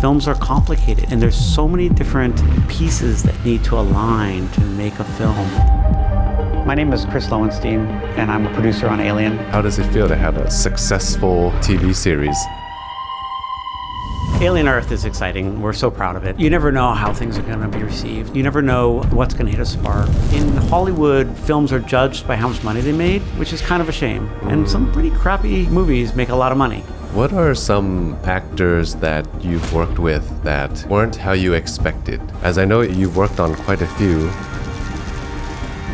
Films are complicated, and there's so many different pieces that need to align to make a film. My name is Chris Lowenstein, and I'm a producer on Alien. How does it feel to have a successful TV series? Alien Earth is exciting. We're so proud of it. You never know how things are going to be received. You never know what's going to hit a spark. In Hollywood, films are judged by how much money they made, which is kind of a shame. And some pretty crappy movies make a lot of money. What are some actors that you've worked with that weren't how you expected? As I know you've worked on quite a few.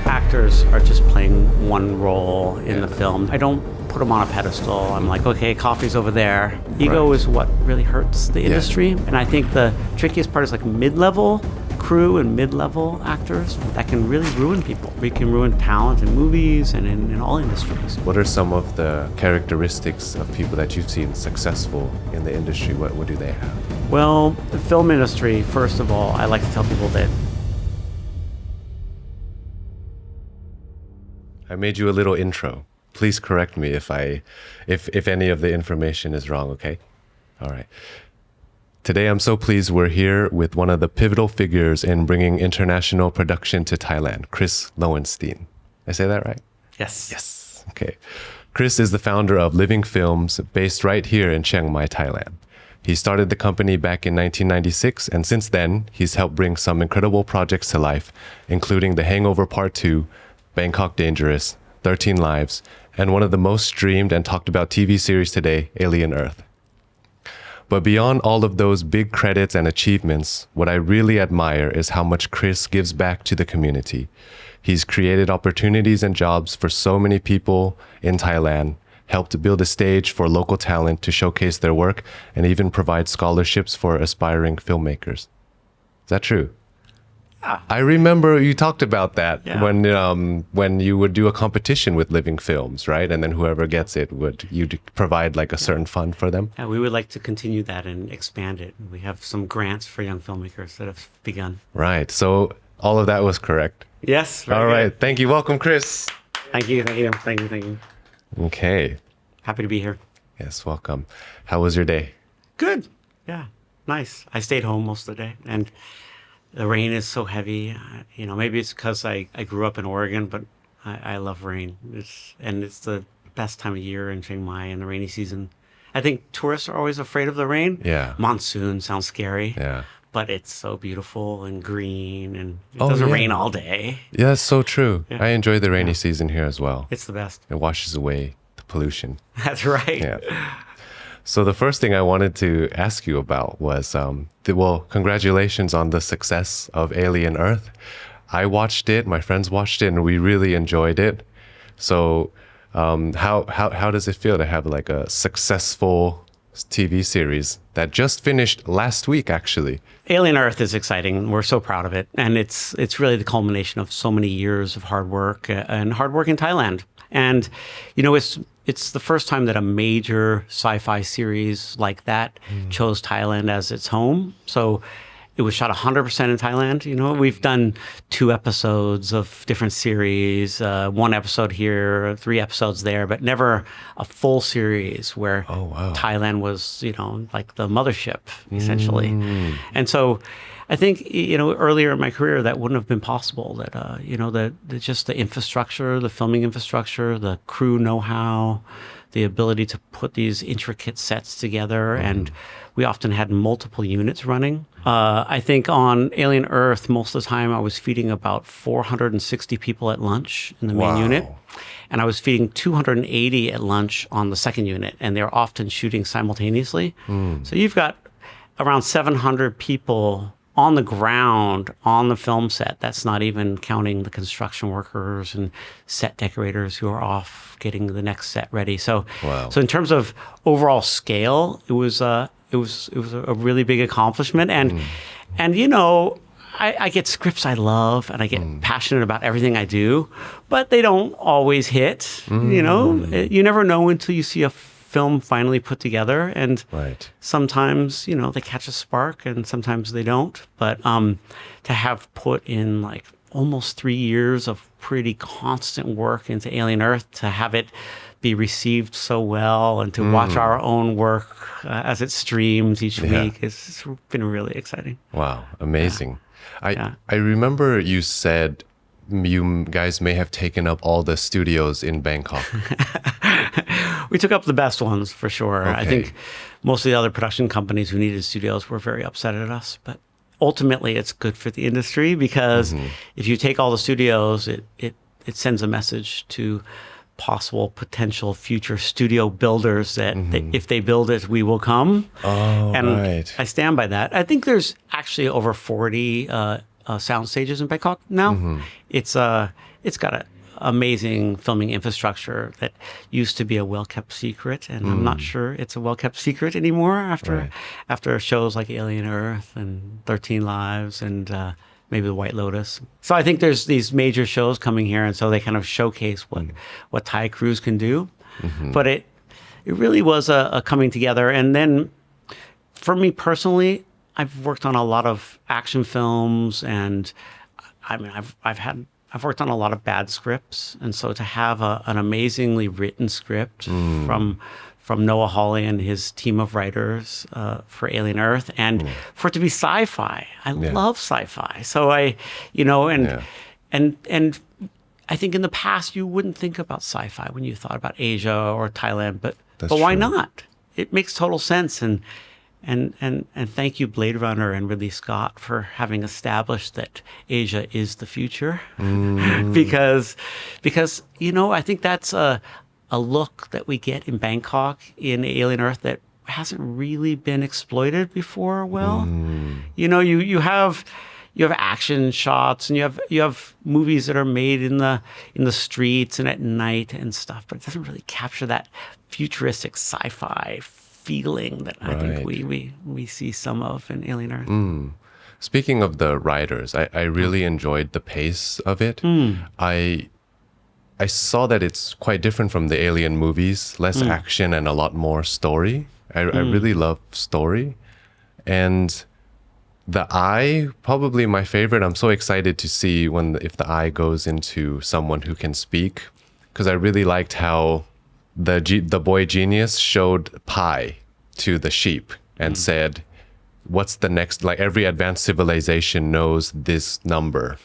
Actors are just playing one role in the film. I don't put them on a pedestal. I'm like, okay, coffee's over there. Ego is what really hurts the industry. And I think the trickiest part is like mid-level crew and mid-level actors that can really ruin people. We can ruin talent in movies and in all industries. What are some of the characteristics of people that you've seen successful in the industry? What do they have? Well, the film industry, first of all, I like to tell people that I made you a little intro. Please correct me if any of the information is wrong, okay? All right. Today, I'm so pleased we're here with one of the pivotal figures in bringing international production to Thailand, Chris Lowenstein. I say that right? Yes. Yes. Okay. Chris is the founder of Living Films, based right here in Chiang Mai, Thailand. He started the company back in 1996, and since then, he's helped bring some incredible projects to life, including The Hangover Part 2, Bangkok Dangerous, 13 Lives, and one of the most streamed and talked about TV series today, Alien Earth. But beyond all of those big credits and achievements, what I really admire is how much Chris gives back to the community. He's created opportunities and jobs for so many people in Thailand, helped build a stage for local talent to showcase their work, and even provide scholarships for aspiring filmmakers. Is that true? I remember you talked about that when you would do a competition with Living Films, right? And then whoever gets it, you'd provide like a certain fund for them? Yeah, we would like to continue that and expand it. We have some grants for young filmmakers that have begun. Right. So all of that was correct. Yes. All right. Thank you. Welcome, Chris. Thank you. Thank you. Okay. Happy to be here. Yes, welcome. How was your day? Good. Yeah. Nice. I stayed home most of the day, and the rain is so heavy. Maybe it's because I grew up in Oregon, but I love rain. It's the best time of year in Chiang Mai in the rainy season. I think tourists are always afraid of the rain. Yeah. Monsoon sounds scary. Yeah. But it's so beautiful and green, and it doesn't rain all day. Yeah, that's so true. Yeah. I enjoy the rainy season here as well. It's the best. It washes away the pollution. That's right. Yeah. So the first thing I wanted to ask you about was, congratulations on the success of Alien Earth. I watched it, my friends watched it, and we really enjoyed it. So how does it feel to have like a successful TV series that just finished last week, actually? Alien Earth is exciting. We're so proud of it. And it's really the culmination of so many years of hard work and hard work in Thailand. And, it's the first time that a major sci-fi series like that chose Thailand as its home. So it was shot 100% in Thailand. We've done 2 episodes of different series, 1 episode here, 3 episodes there, but never a full series where Thailand was, like the mothership, essentially. And so I think, earlier in my career, that wouldn't have been possible. That, just the infrastructure, the filming infrastructure, the crew know-how, the ability to put these intricate sets together. And we often had multiple units running. I think on Alien Earth, most of the time I was feeding about 460 people at lunch in the main unit. And I was feeding 280 at lunch on the second unit. And they're often shooting simultaneously. So you've got around 700 people on the ground, on the film set. That's not even counting the construction workers and set decorators who are off getting the next set ready. So in terms of overall scale, it was a really big accomplishment. And I get scripts I love, and I get passionate about everything I do, but they don't always hit. You never know until you see a film finally put together, and sometimes they catch a spark and sometimes they don't, but to have put in like almost 3 years of pretty constant work into Alien Earth, to have it be received so well and to watch our own work as it streams each week. It's been really exciting. Wow, amazing. Yeah. I remember you said you guys may have taken up all the studios in Bangkok. We took up the best ones for sure. Okay. I think most of the other production companies who needed studios were very upset at us, but ultimately it's good for the industry because if you take all the studios, it sends a message to possible potential future studio builders that if they build it, we will come. Oh, and right. I stand by that. I think there's actually over 40 sound stages in Bangkok now. It's got an amazing filming infrastructure that used to be a well-kept secret, and I'm not sure it's a well-kept secret anymore after shows like Alien Earth and 13 Lives and maybe The White Lotus. So I think there's these major shows coming here, and so they kind of showcase what Thai crews can do. But it really was a coming together. And then for me personally, I've worked on a lot of action films, and I mean I've worked on a lot of bad scripts, and so to have an amazingly written script from Noah Hawley and his team of writers for Alien Earth, and for it to be sci-fi. I love sci-fi. So and I think in the past you wouldn't think about sci-fi when you thought about Asia or Thailand, but why not? It makes total sense. And thank you, Blade Runner and Ridley Scott, for having established that Asia is the future. because I think that's a look that we get in Bangkok in Alien Earth that hasn't really been exploited before well. You have action shots, and you have movies that are made in the streets and at night and stuff, but it doesn't really capture that futuristic sci-fi feeling that I think we see some of in Alien Earth. Speaking of the writers, I really enjoyed the pace of it. I saw that it's quite different from the Alien movies, less action and a lot more story. I really love story. And the eye, probably my favorite. I'm so excited to see if the eye goes into someone who can speak, because I really liked how the boy genius showed pi to the sheep and said, what's the next, like every advanced civilization knows this number.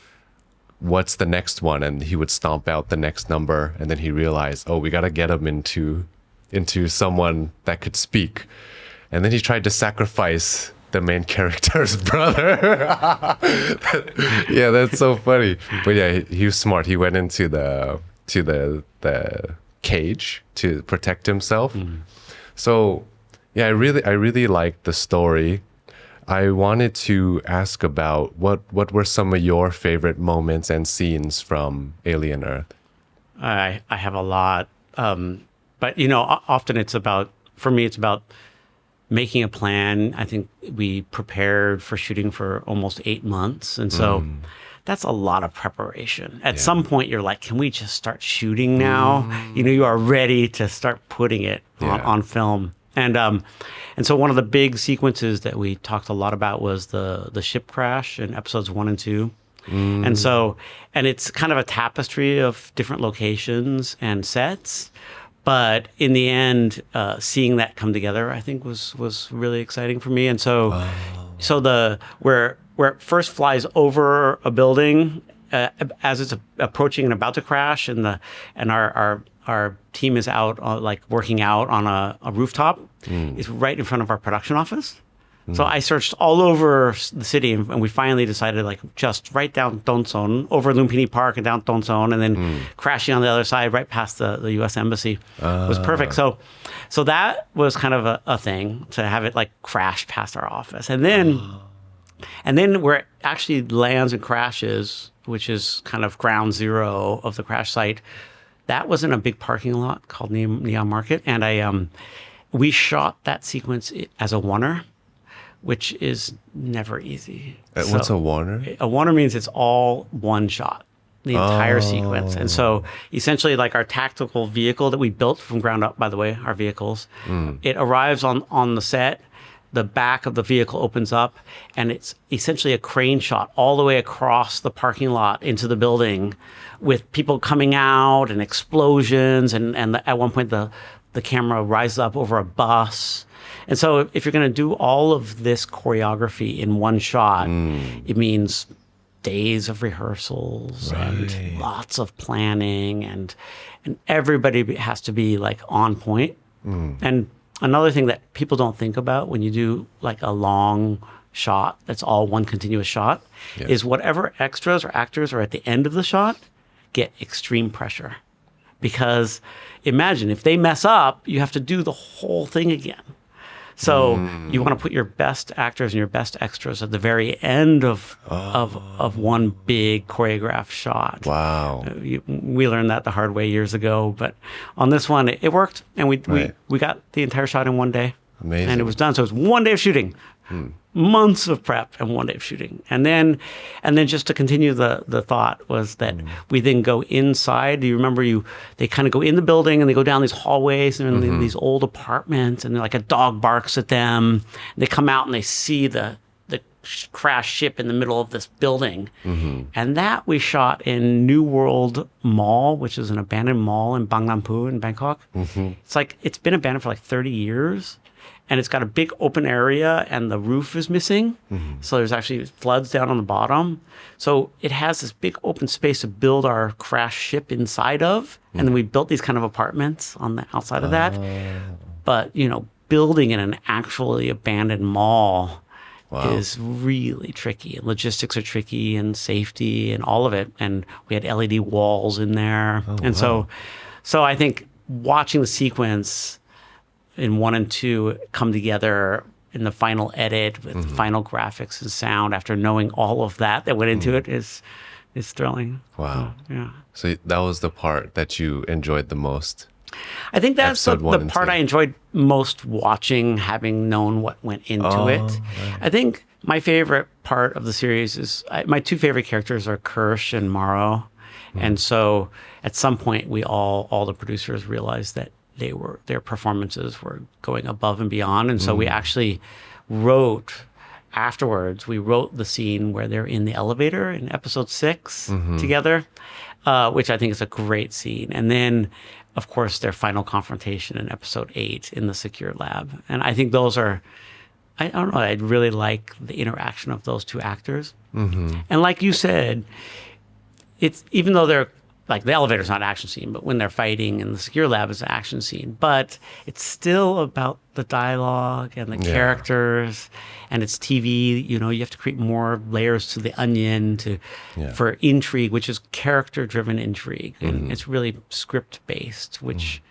What's the next one? And he would stomp out the next number, and then he realized, we got to get him into someone that could speak. And then he tried to sacrifice the main character's brother. Yeah, that's so funny. But yeah, he was smart. He went into the cage to protect himself. So yeah, I really liked the story. I wanted to ask about what were some of your favorite moments and scenes from Alien Earth? I have a lot, but often for me it's about making a plan. I think we prepared for shooting for almost 8 months, and so that's a lot of preparation. At some point, you're like, can we just start shooting now? You are ready to start putting it on film. And so one of the big sequences that we talked a lot about was the ship crash in episodes 1 and 2. And it's kind of a tapestry of different locations and sets. But in the end, seeing that come together, I think was really exciting for me. And so where it first flies over a building as it's approaching and about to crash, and our team is out working out on a rooftop. It's right in front of our production office. So I searched all over the city, and we finally decided just right down Donson, over Lumpini Park and down Donson, and then crashing on the other side right past the U.S. Embassy was perfect. So that was kind of a thing, to have it crash past our office. And then where it actually lands and crashes, which is kind of ground zero of the crash site, that was in a big parking lot called Neon Market. And we shot that sequence as a oneer, which is never easy. What's a oneer? A oneer means it's all one shot, the entire sequence. And so essentially our tactical vehicle that we built from ground up, by the way, our vehicles, it arrives on the set. The back of the vehicle opens up, and it's essentially a crane shot all the way across the parking lot into the building with people coming out and explosions, and at one point the camera rises up over a bus. And so if you're going to do all of this choreography in one shot, it means days of rehearsals and lots of planning, and everybody has to be like on point. And another thing that people don't think about when you do like a long shot that's all one continuous shot is whatever extras or actors are at the end of the shot get extreme pressure. Because imagine if they mess up, you have to do the whole thing again. So you want to put your best actors and your best extras at the very end of one big choreographed shot. Wow. We learned that the hard way years ago, but on this one it worked, and we got the entire shot in one day. Amazing. And it was done. So it was one day of shooting. Months of prep and one day of shooting. And then just to continue the thought was that we then go inside. Do you remember they kind of go in the building and they go down these hallways and in these old apartments, and like a dog barks at them. And they come out and they see the crashed ship in the middle of this building. And that we shot in New World Mall, which is an abandoned mall in Bang Nampu in Bangkok. It's like it's been abandoned for like 30 years. And it's got a big open area and the roof is missing. So there's actually floods down on the bottom. So it has this big open space to build our crash ship inside of. And then we built these kind of apartments on the outside of that. But, building in an actually abandoned mall is really tricky. And logistics are tricky, and safety and all of it. And we had LED walls in there. So I think watching the sequence in 1 and 2 come together in the final edit with the final graphics and sound, after knowing all of that went into it, is thrilling. Wow. Yeah. So that was the part that you enjoyed the most. I think that's the Episode 1 part and 2. I enjoyed most watching, having known what went into it. Right. I think my favorite part of the series is my two favorite characters are Kirsch and Morrow. And so at some point all the producers realized that their performances were going above and beyond. And so we actually wrote the scene where they're in the elevator in episode 6 together, which I think is a great scene. And then, of course, their final confrontation in episode 8 in the secure lab. And I think those are, I don't know, I really like the interaction of those two actors. And like you said, it's, even though they're, like the elevator's not an action scene, but when they're fighting in the secure lab is an action scene. But it's still about the dialogue and the characters, and it's TV. You have to create more layers to the onion for intrigue, which is character-driven intrigue, and it's really script-based, which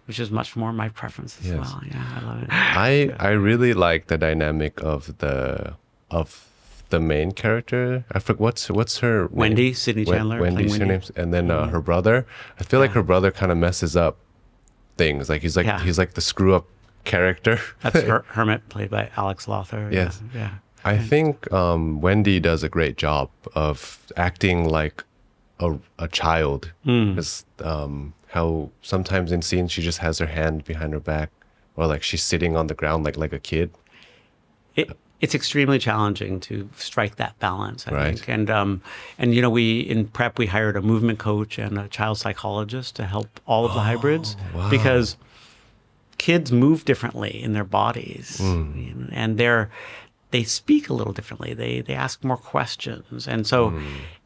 is much more my preference as well. Yeah, I love it. I really like the dynamic of the main character. I forget what's her name? Wendy, Sydney Chandler. Wendy's her name, and then her brother. I feel like her brother kind of messes up things. Like he's like the screw up character. That's Hermit, played by Alex Lothar. Yes. Yeah. I think Wendy does a great job of acting like a child. Because how sometimes in scenes she just has her hand behind her back, or like she's sitting on the ground like a kid. It's extremely challenging to strike that balance, I Right. think. And we in prep we hired a movement coach and a child psychologist to help all of the hybrids, because kids move differently in their bodies, and they speak a little differently. They ask more questions, and so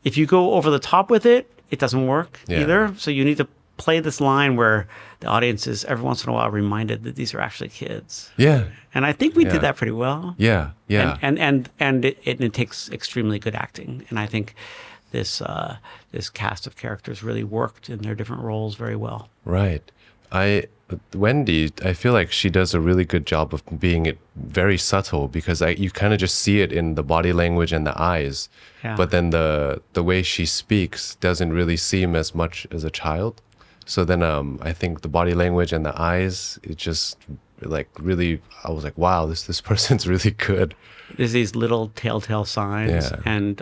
if you go over the top with it, it doesn't work either. So you need to play this line where the audience is every once in a while reminded that these are actually kids. Yeah. And I think we did that pretty well. Yeah. And it takes extremely good acting. And I think this cast of characters really worked in their different roles very well. Right. Wendy, I feel like she does a really good job of being very subtle, because you kind of just see it in the body language and the eyes. Yeah. But then the way she speaks doesn't really seem as much as a child. So then I think the body language and the eyes, it just like really, I was like, wow, this person's really good. There's these little telltale signs. Yeah. And,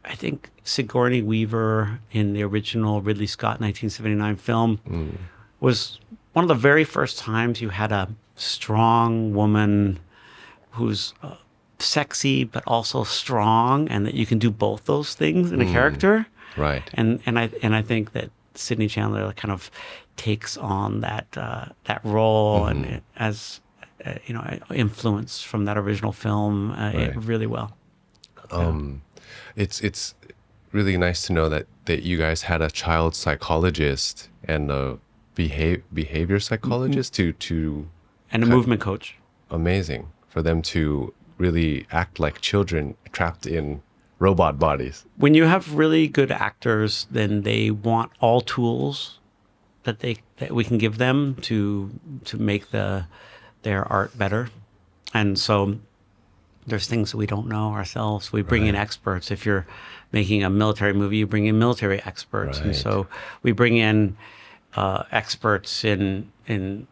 I think Sigourney Weaver in the original Ridley Scott 1979 film was one of the very first times you had a strong woman whose sexy but also strong, and that you can do both those things in a character. Right. And I think that Sydney Chandler kind of takes on that role and it, as influence from that original film really well. It's really nice to know that you guys had a child psychologist and a behavior psychologist to And a movement coach. amazing for them to really act like children trapped in robot bodies. When you have really good actors, then they want all tools that we can give them to make their art better. And so there's things that we don't know ourselves. We bring in experts. If you're making a military movie, you bring in military experts. And so we bring in experts in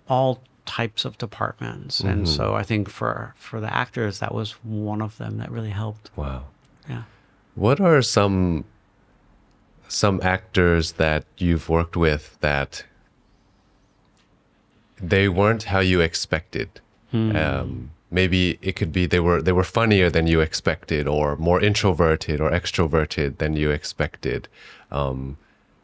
all types of departments. And so I think for the actors, that was one of them that really helped. Wow. Yeah. What are some actors that you've worked with that they weren't how you expected? Maybe it could be they were funnier than you expected, or more introverted or extroverted than you expected.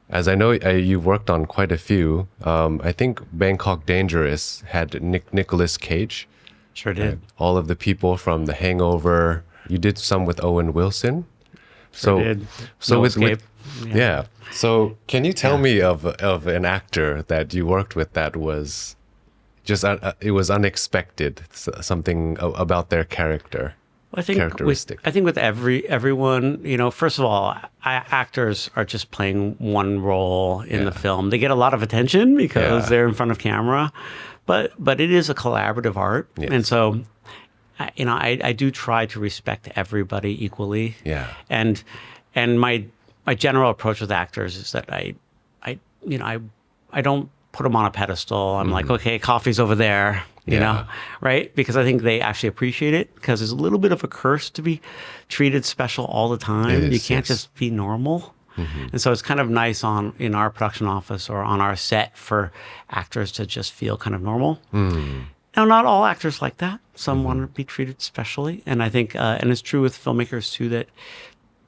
As I know, you've worked on quite a few. I think Bangkok Dangerous had Nicolas Cage. Sure did. All of the people from The Hangover. You did some with Owen Wilson. Sure did. So No with Escape. yeah. So can you tell me of an actor that you worked with that was just it was unexpected, something about their character? I think characteristic. with everyone, first of all, actors are just playing one role in the film. They get a lot of attention because they're in front of camera, but it is a collaborative art, and so I do try to respect everybody equally. Yeah. And my general approach with actors is that I don't put them on a pedestal. I'm like, okay, coffee's over there. You know, right? Because I think they actually appreciate it, because there's a little bit of a curse to be treated special all the time. You can't just be normal. And so it's kind of nice in our production office or on our set for actors to just feel kind of normal. Now, not all actors like that. Some want to be treated specially. And I think, and it's true with filmmakers too, that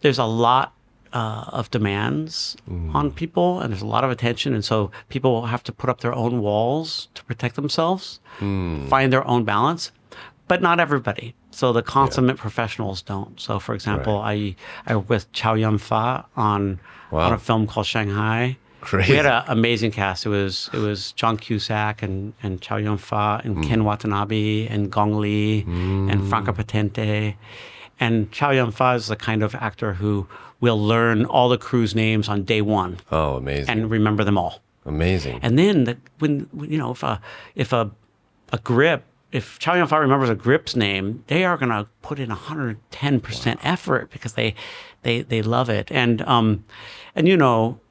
there's a lot of demands on people, and there's a lot of attention, and so people will have to put up their own walls to protect themselves, find their own balance, but not everybody. So the consummate professionals don't. So for example, I worked with Chow Yun-fat on a film called Shanghai. Crazy. We had an amazing cast. It was John Cusack and Chow Yun-fat and Ken Watanabe and Gong Li and Franca Potente. And Chow Yun-fat is the kind of actor who will learn all the crew's names on day one. Oh, amazing. And remember them all. Amazing. And then if Chow Yun-fat remembers a grip's name, they are going to put in 110% effort because they love it. And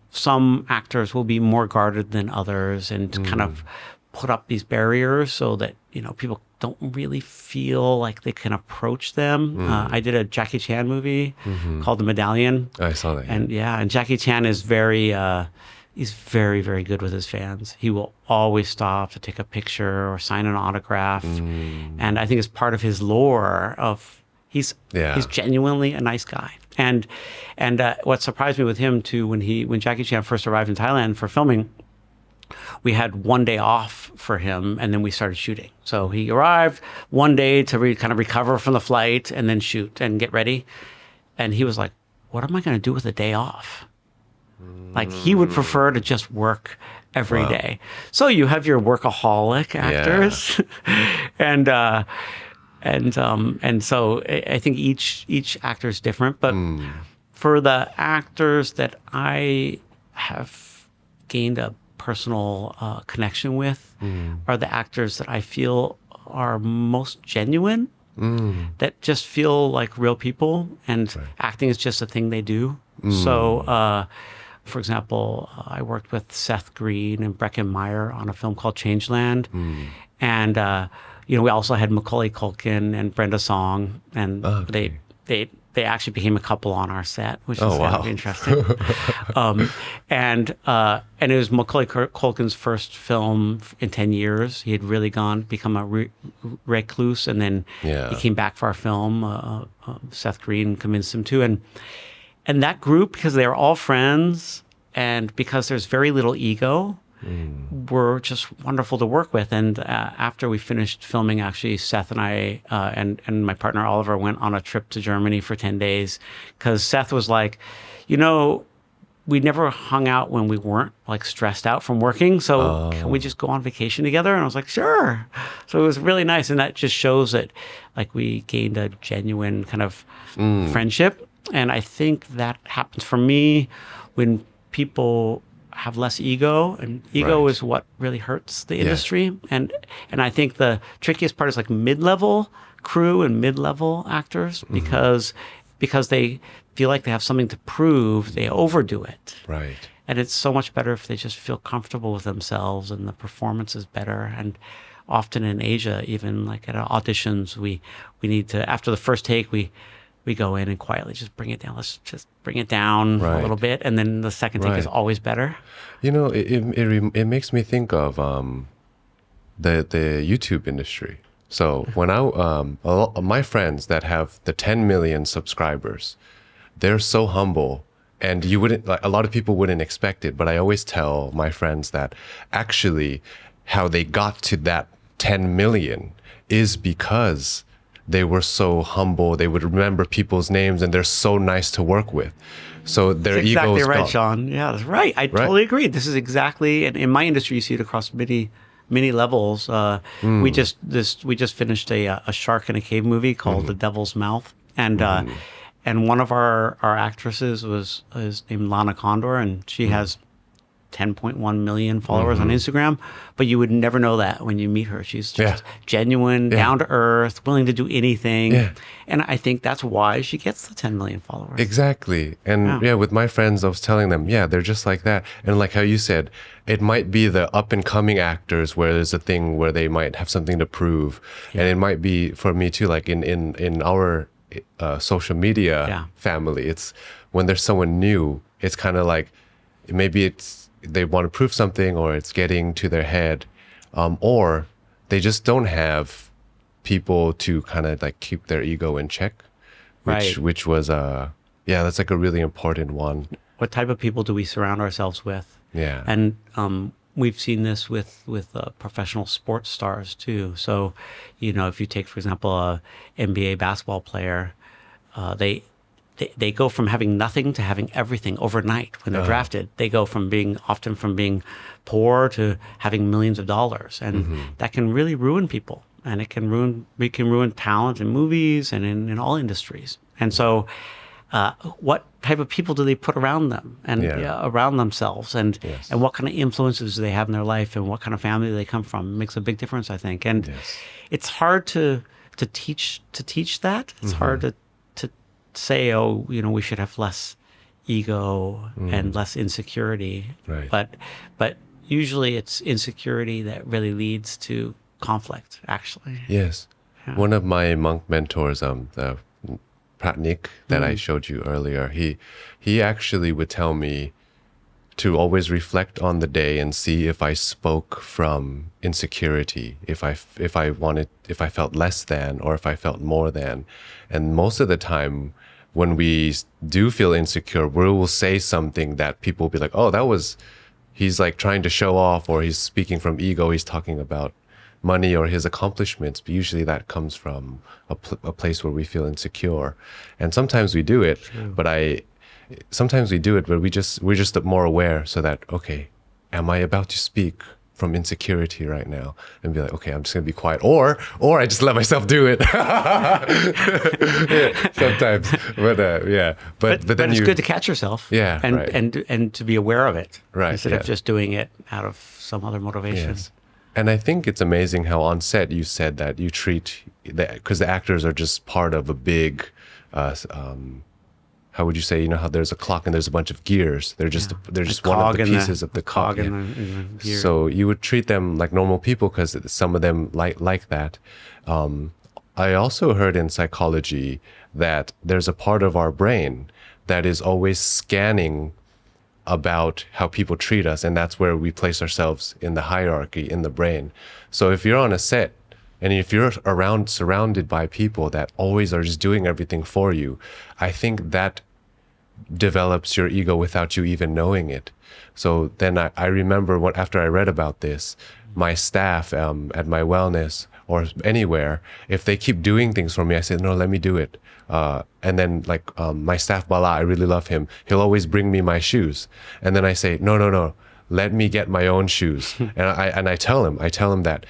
some actors will be more guarded than others and kind of put up these barriers so that, people don't really feel like they can approach them. I did a Jackie Chan movie called The Medallion. I saw that. And Jackie Chan is he's very, very good with his fans. He will always stop to take a picture or sign an autograph. And I think it's part of his lore of he's genuinely a nice guy. And what surprised me with him too, when Jackie Chan first arrived in Thailand for filming, we had one day off for him, and then we started shooting. So he arrived one day to kind of recover from the flight and then shoot and get ready. And he was like, what am I going to do with a day off? Like, he would prefer to just work every day. So you have your workaholic actors. And so I think each actor is different. But for the actors that I have gained a personal connection with are the actors that I feel are most genuine, that just feel like real people, and acting is just a thing they do. So, for example, I worked with Seth Green and Breckin Meyer on a film called Changeland. And, we also had Macaulay Culkin and Brenda Song, and they they actually became a couple on our set, which is Oh, kind wow. of interesting. And it was Macaulay Culkin's first film in 10 years. He had really become a recluse, and then Yeah. he came back for our film. Seth Green convinced him to, and that group, because they were all friends, and because there's very little ego, were just wonderful to work with. And after we finished filming, actually, Seth and I and my partner Oliver went on a trip to Germany for 10 days, because Seth was like, we never hung out when we weren't like stressed out from working. So can we just go on vacation together? And I was like, sure. So it was really nice. And that just shows that like we gained a genuine kind of friendship. And I think that happens for me when people have less ego, and ego Right. is what really hurts the industry. And I think the trickiest part is like mid-level crew and mid-level actors, because they feel like they have something to prove, they overdo it. Right. And it's so much better if they just feel comfortable with themselves and the performance is better. And often in Asia, even like at our auditions, we need to, after the first take, we go in and quietly just bring it down. Let's just bring it down a Right. little bit. And then the second take is Right. always better. It makes me think of the YouTube industry. So when my friends that have the 10 million subscribers, they're so humble, and you wouldn't, like, a lot of people wouldn't expect it. But I always tell my friends that actually how they got to that 10 million is because they were so humble. They would remember people's names, and they're so nice to work with. So their That's ego exactly is right, gone. Sean. Yeah, that's right. I totally agree. This is exactly, and in my industry, you see it across many levels. We just finished a shark in a cave movie called The Devil's Mouth, and one of our actresses is named Lana Condor, and she has 10.1 million followers on Instagram, but you would never know that when you meet her. She's just genuine, down to earth, willing to do anything. Yeah. And I think that's why she gets the 10 million followers. Exactly. And with my friends, I was telling them, they're just like that. And like how you said, it might be the up and coming actors where there's a thing where they might have something to prove. And it might be for me too, like in our social media family, it's when there's someone new, it's kind of like, maybe they want to prove something, or it's getting to their head, or they just don't have people to kind of like keep their ego in check, which was that's like a really important one. What type of people do we surround ourselves with? Yeah. And we've seen this with professional sports stars too. So, if you take, for example, a NBA basketball player, they go from having nothing to having everything overnight when they're drafted. They go from being poor to having millions of dollars, and that can really ruin people. And it can ruin talent in movies and in all industries. And so, what type of people do they put around them and around themselves, and what kind of influences do they have in their life, and what kind of family they come from? It makes a big difference, I think. And it's hard to teach that. It's hard to say, we should have less ego and less insecurity. Right. But usually it's insecurity that really leads to conflict, actually. Yes. Yeah. One of my monk mentors, the Pratnik that I showed you earlier, he actually would tell me to always reflect on the day and see if I spoke from insecurity, if I felt less than, or if I felt more than. And most of the time, when we do feel insecure, we will say something that people will be like, oh, he's like trying to show off, or he's speaking from ego, he's talking about money or his accomplishments. But usually that comes from a place where we feel insecure. And sometimes we do it, sometimes we do it where we're just more aware, so that, okay, am I about to speak from insecurity right now? And be like, okay, I'm just gonna be quiet, or I just let myself do it. Sometimes, but then it's good to catch yourself, and to be aware of it, instead of just doing it out of some other motivation. Yes. And I think it's amazing how on set you said that you treat because the actors are just part of a big how would you say, how there's a clock and there's a bunch of gears. They're just one of the pieces of the cog. In the gear. So you would treat them like normal people because some of them like that. I also heard in psychology that there's a part of our brain that is always scanning about how people treat us, and that's where we place ourselves in the hierarchy in the brain. So if you're on a set and if you're surrounded by people that always are just doing everything for you, I think that develops your ego without you even knowing it. So then I remember after I read about this, my staff at my wellness or anywhere, if they keep doing things for me, I say, no, let me do it. And then my staff Bala, I really love him. He'll always bring me my shoes. And then I say, no, let me get my own shoes. and I tell him that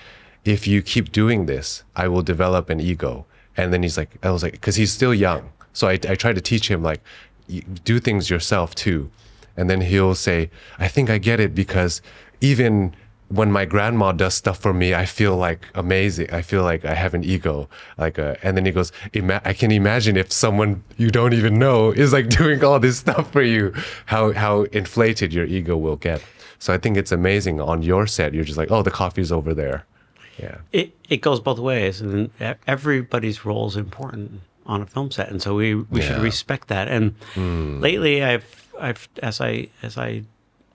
if you keep doing this, I will develop an ego. And then I was like, because he's still young. So I try to teach him, like, you do things yourself too. And then he'll say, I think I get it, because even when my grandma does stuff for me, I feel like amazing. I feel like I have an ego. And then he goes, I can imagine if someone you don't even know is like doing all this stuff for you, how inflated your ego will get. So I think it's amazing. On your set, you're just like, oh, the coffee's over there. Yeah. It goes both ways, and everybody's role is important on a film set, and so we should respect that. And lately, I've as I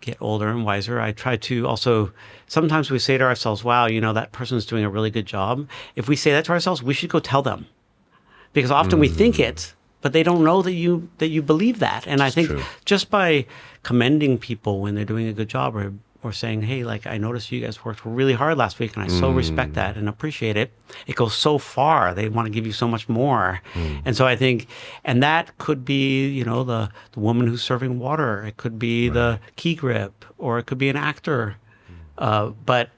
get older and wiser, I try to also, sometimes we say to ourselves, wow, that person's doing a really good job. If we say that to ourselves, we should go tell them, because often we think it, but they don't know that you believe that. And I think just by commending people when they're doing a good job, or saying, hey, like, I noticed you guys worked really hard last week, and I so respect that and appreciate it. It goes so far. They want to give you so much more. And so I think, and that could be, the woman who's serving water. It could be the key grip, or it could be an actor. But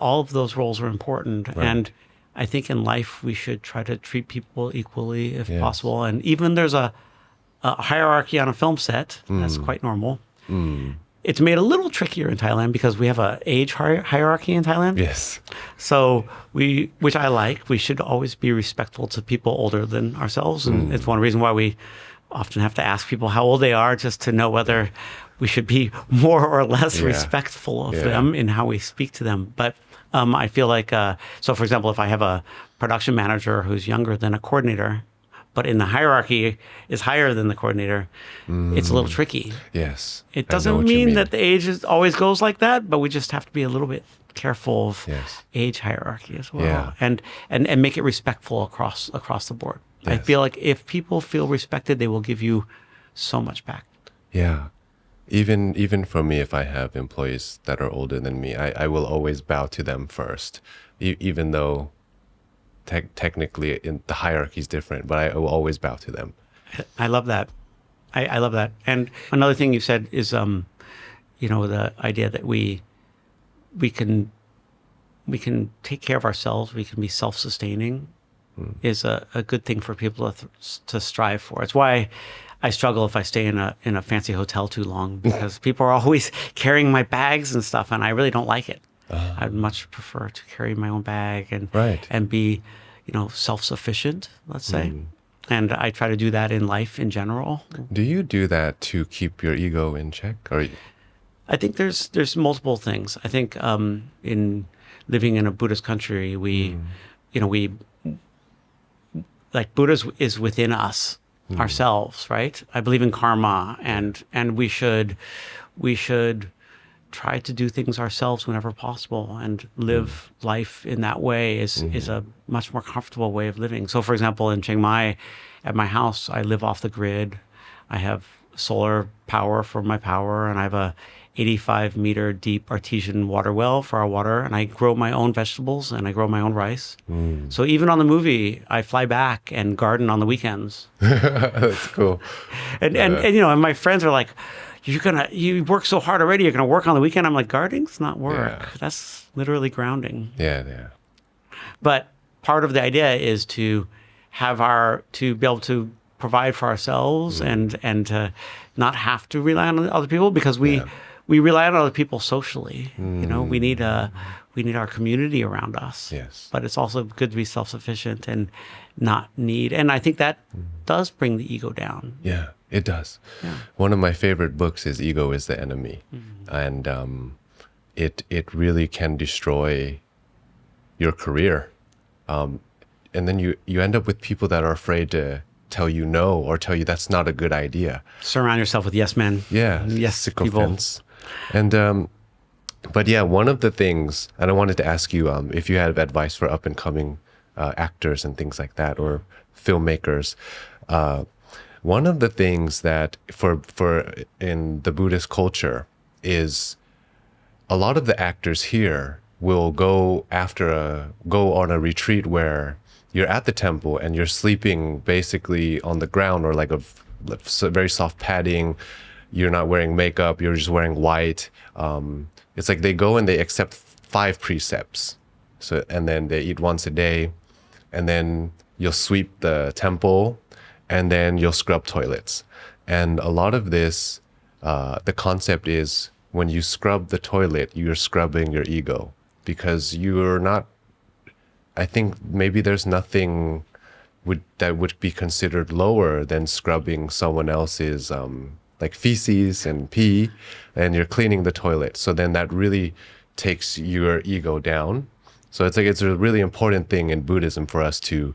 all of those roles are important. Right. And I think in life, we should try to treat people equally if possible. And even there's a hierarchy on a film set. That's quite normal. It's made a little trickier in Thailand because we have an age hierarchy in Thailand. Yes. So which I like, we should always be respectful to people older than ourselves. And it's one reason why we often have to ask people how old they are, just to know whether we should be more or less respectful of them in how we speak to them. But I feel like, so for example, if I have a production manager who's younger than a coordinator, but in the hierarchy is higher than the coordinator, it's a little tricky. Yes. It doesn't mean that the age always goes like that, but we just have to be a little bit careful of age hierarchy as well, and make it respectful across the board. Yes. I feel like if people feel respected, they will give you so much back. Yeah. Even for me, if I have employees that are older than me, I will always bow to them first, even though technically the hierarchy is different, but I will always bow to them. I love that. I love that. And another thing you said is, the idea that we can take care of ourselves. We can be self-sustaining is a good thing for people to strive for. It's why I struggle if I stay in a fancy hotel too long, because people are always carrying my bags and stuff, and I really don't like it. I'd much prefer to carry my own bag and be, self-sufficient, let's say. And I try to do that in life in general. Do you do that to keep your ego in check? Or I think there's multiple things. I think in living in a Buddhist country, we like Buddha is within us, ourselves, right? I believe in karma, and we should try to do things ourselves whenever possible, and live life in that way is a much more comfortable way of living. So for example, in Chiang Mai, at my house, I live off the grid. I have solar power for my power, and I have a 85-meter deep artesian water well for our water, and I grow my own vegetables and I grow my own rice. So even on the movie, I fly back and garden on the weekends. That's cool. And my friends are like, you work so hard already, you're gonna work on the weekend. I'm like, gardening's not work. Yeah. That's literally grounding. Yeah. But part of the idea is to be able to provide for ourselves and to not have to rely on other people, because we rely on other people socially. We need our community around us. Yes. But it's also good to be self-sufficient and not need. And I think that does bring the ego down. Yeah. It does. Yeah. One of my favorite books is Ego is the Enemy. And it really can destroy your career. then you end up with people that are afraid to tell you no or tell you that's not a good idea. Surround yourself with yes men. Yeah, yes people. sycophants. And but yeah, one of the things, and I wanted to ask you if you had advice for up and coming actors and things like that, or filmmakers. One of the things that for in the Buddhist culture is a lot of the actors here will go on a retreat where you're at the temple and you're sleeping basically on the ground or like a very soft padding. You're not wearing makeup. You're just wearing white. It's like they go and they accept 5 precepts. So, and then they eat once a day, and then you'll sweep the temple, and then you'll scrub toilets. And a lot of this, the concept is when you scrub the toilet, you're scrubbing your ego, because you're not, I think maybe there's nothing that would be considered lower than scrubbing someone else's like feces and pee, and you're cleaning the toilet. So then that really takes your ego down. So it's like it's a really important thing in Buddhism for us to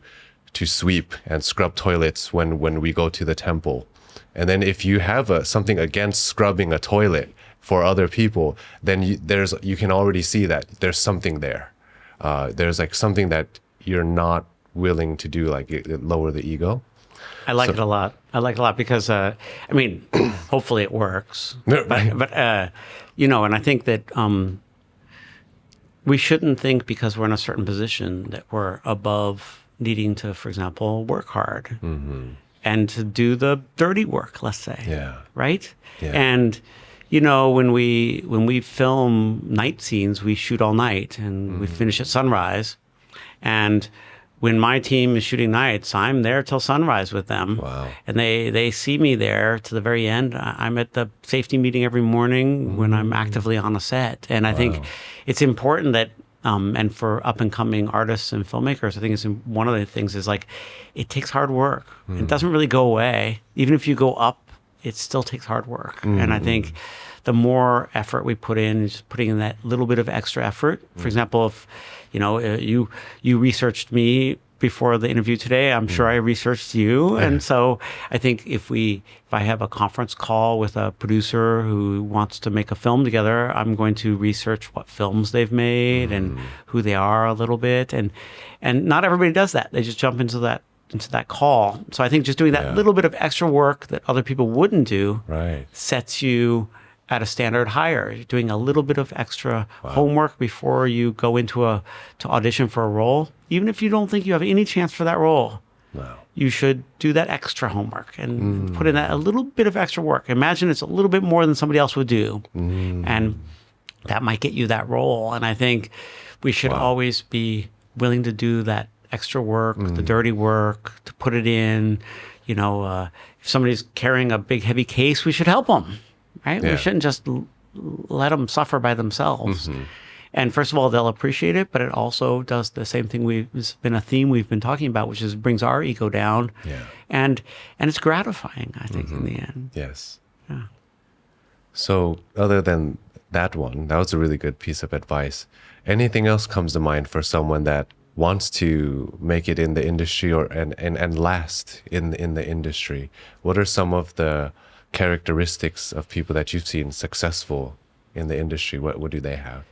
sweep and scrub toilets when we go to the temple. And then if you have something against scrubbing a toilet for other people, then you can already see that there's something there. There's like something that you're not willing to do, like it lower the ego. I like it a lot. I like it a lot because, I mean, hopefully it works. But you know, and I think that we shouldn't think because we're in a certain position that we're above needing to, for example, work hard and to do the dirty work, let's say. Yeah. Right? Yeah. And you know, when we film night scenes, we shoot all night and we finish at sunrise. And when my team is shooting nights, I'm there till sunrise with them. Wow. And they see me there to the very end. I'm at the safety meeting every morning when I'm actively on a set. And I think it's important that, and for up and coming artists and filmmakers, I think it's one of the things is like, it takes hard work. It doesn't really go away. Even if you go up, it still takes hard work. And I think the more effort we put in, just putting in that little bit of extra effort. For example, if you know you researched me before the interview today, I'm sure I researched you. And so I think if I have a conference call with a producer who wants to make a film together, I'm going to research what films they've made and who they are a little bit. And not everybody does that. They just jump into that call. So I think just doing that little bit of extra work that other people wouldn't do sets you at a standard higher. You're doing a little bit of extra homework before you go to audition for a role. Even if you don't think you have any chance for that role, you should do that extra homework and put in a little bit of extra work. Imagine it's a little bit more than somebody else would do. And that might get you that role. And I think we should always be willing to do that extra work, the dirty work, to put it in. You know, if somebody's carrying a big, heavy case, we should help them, right? We shouldn't just let them suffer by themselves. And first of all, they'll appreciate it, but it also does the same thing. It's been a theme we've been talking about, which is brings our ego down. And it's gratifying, I think, in the end. Yes. Yeah. So other than that one, that was a really good piece of advice. Anything else comes to mind for someone that wants to make it in the industry and last in the industry? What are some of the characteristics of people that you've seen successful in the industry? What do they have?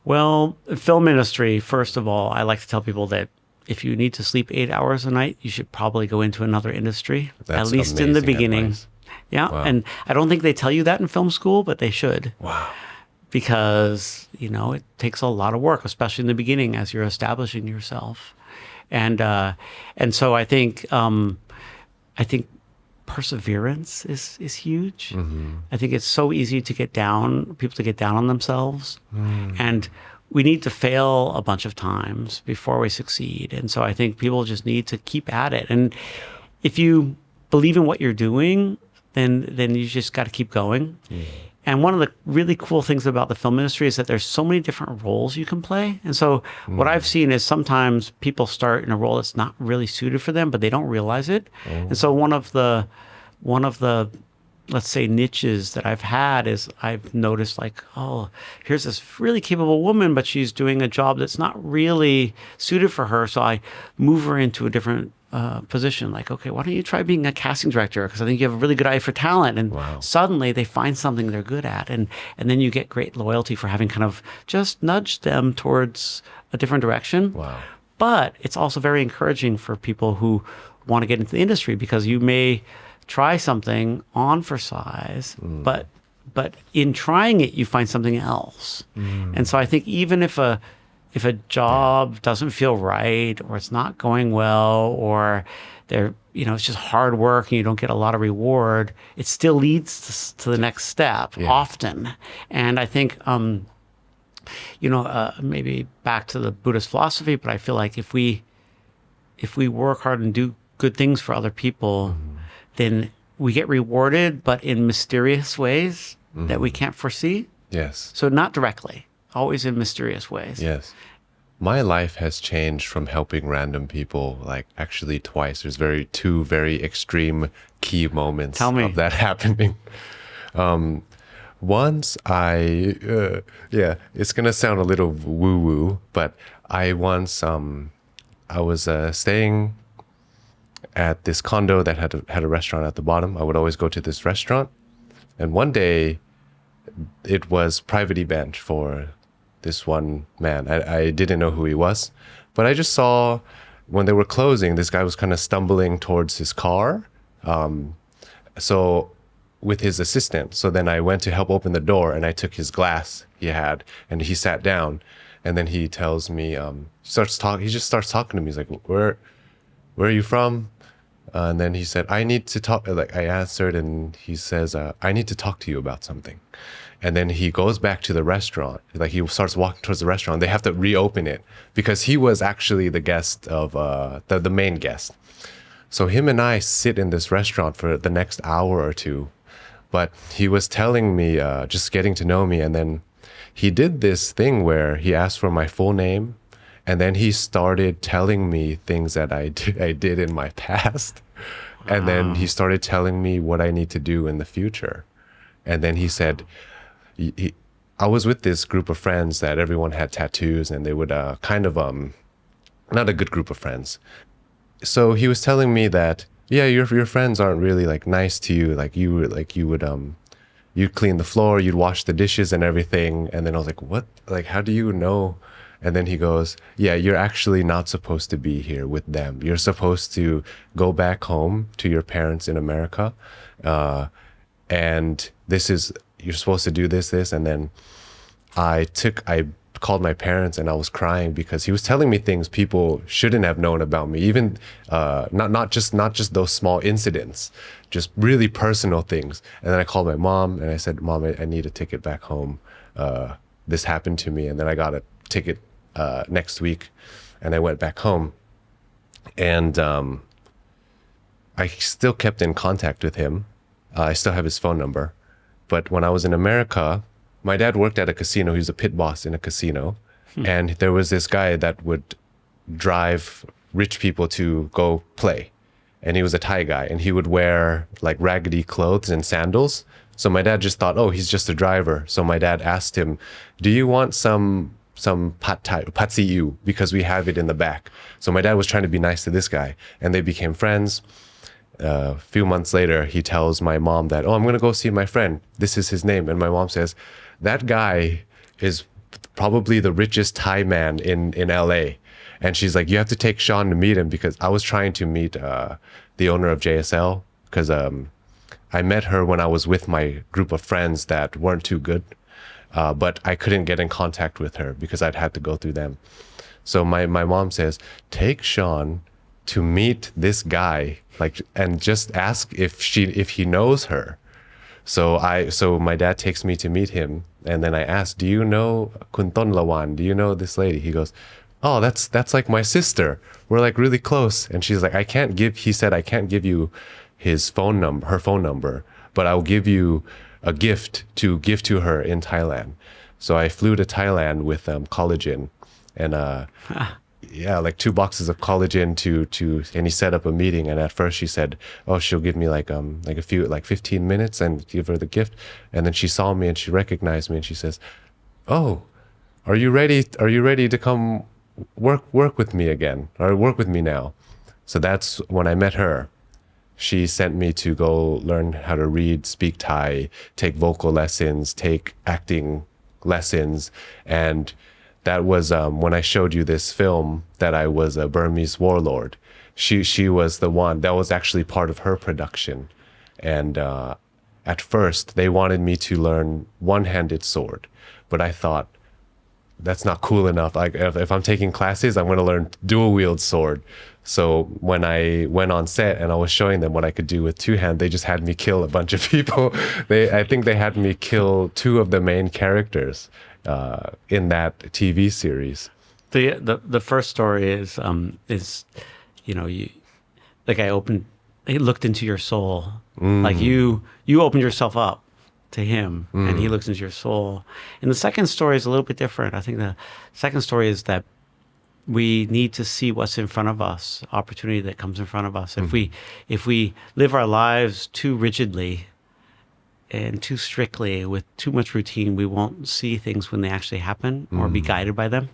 Well, film industry, first of all, I like to tell people that if you need to sleep 8 hours a night, you should probably go into another industry, at least in the beginning. Advice. Yeah. Wow. And I don't think they tell you that in film school, but they should. Wow. Because, you know, it takes a lot of work, especially in the beginning as you're establishing yourself. And so I think perseverance is huge. I think it's so easy to people to get down on themselves. And we need to fail a bunch of times before we succeed. And so I think people just need to keep at it. And if you believe in what you're doing, then you just got to keep going. And one of the really cool things about the film industry is that there's so many different roles you can play. And so what I've seen is sometimes people start in a role that's not really suited for them, but they don't realize it. And so one of the let's say, niches that I've had is I've noticed like, oh, here's this really capable woman, but she's doing a job that's not really suited for her. So I move her into a different position. Like, okay, why don't you try being a casting director? Because I think you have a really good eye for talent. And suddenly they find something they're good at. And then you get great loyalty for having kind of just nudged them towards a different direction. Wow. But it's also very encouraging for people who want to get into the industry, because you may try something on for size, but in trying it, you find something else. And so I think even if a job doesn't feel right, or it's not going well, or it's just hard work and you don't get a lot of reward, it still leads to the next step often. And I think, maybe back to the Buddhist philosophy, but I feel like if we work hard and do good things for other people, then we get rewarded, but in mysterious ways that we can't foresee. Yes. So not directly, always in mysterious ways. Yes. My life has changed from helping random people, like actually twice. There's two very extreme key moments of that happening. Once it's going to sound a little woo-woo, but I was staying at this condo that had a restaurant at the bottom. I would always go to this restaurant. And one day, it was private event for this one man. I didn't know who he was, but I just saw when they were closing, this guy was kind of stumbling towards his car. So with his assistant. So then I went to help open the door, and I took his glass he had, and he sat down, and then he tells me, he just starts talking to me. He's like, where are you from? And then he said, I need to talk. Like I answered, and he says, I need to talk to you about something. And then he goes back to the restaurant. Like he starts walking towards the restaurant. They have to reopen it because he was actually the guest of the main guest. So him and I sit in this restaurant for the next hour or two. But he was telling me, just getting to know me. And then he did this thing where he asked for my full name. And then he started telling me things that I did in my past. Wow. And then he started telling me what I need to do in the future. And then he said, I was with this group of friends that everyone had tattoos, and they would not a good group of friends. So he was telling me that, yeah, your friends aren't really like nice to you. Like you'd clean the floor, you'd wash the dishes and everything. And then I was like, what? Like, how do you know? And then he goes, yeah, you're actually not supposed to be here with them. You're supposed to go back home to your parents in America. And you're supposed to do this. And then I called my parents, and I was crying because he was telling me things people shouldn't have known about me. Even not just those small incidents, just really personal things. And then I called my mom, and I said, Mom, I need a ticket back home. This happened to me. And then I got a ticket next week, and I went back home. And I still kept in contact with him. I still have his phone number. But when I was in America, my dad worked at a casino. He was a pit boss in a casino. And there was this guy that would drive rich people to go play. And he was a Thai guy, and he would wear like raggedy clothes and sandals. So my dad just thought, oh, he's just a driver. So my dad asked him, do you want some pad thai, pad see ew, because we have it in the back. So my dad was trying to be nice to this guy, and they became friends. A few months later, he tells my mom that, oh, I'm going to go see my friend. This is his name. And my mom says, that guy is probably the richest Thai man in LA. And she's like, you have to take Sean to meet him, because I was trying to meet the owner of JSL, because I met her when I was with my group of friends that weren't too good. But I couldn't get in contact with her because I'd had to go through them. So my mom says, take Sean to meet this guy, and just ask if he knows her. So my dad takes me to meet him, and then I ask, do you know Kun Ton Lawan? Do you know this lady? He goes, oh, that's like my sister. We're like really close. And she's like, he said, I can't give you her phone number, but I'll give you a gift to give to her in Thailand. So I flew to Thailand with collagen, and like 2 boxes of collagen and he set up a meeting. And at first she said, oh, she'll give me like a few, like 15 minutes and give her the gift. And then she saw me and she recognized me and she says, oh, are you ready to come work with me again, or work with me now? So that's when I met her. She sent me to go learn how to read, speak Thai, take vocal lessons, take acting lessons. And that was when I showed you this film that I was a Burmese warlord. She was the one that was actually part of her production. And at first they wanted me to learn one-handed sword, but I thought, that's not cool enough. Like if I'm taking classes, I'm going to learn dual wield sword. So when I went on set and I was showing them what I could do with two hands, they just had me kill a bunch of people. I think they had me kill 2 of the main characters in that TV series. The first story is he looked into your soul, like you opened yourself up to him, and he looks into your soul. And the second story is a little bit different. I think the second story is that we need to see what's in front of us, opportunity that comes in front of us. If we live our lives too rigidly and too strictly with too much routine, we won't see things when they actually happen or be guided by them.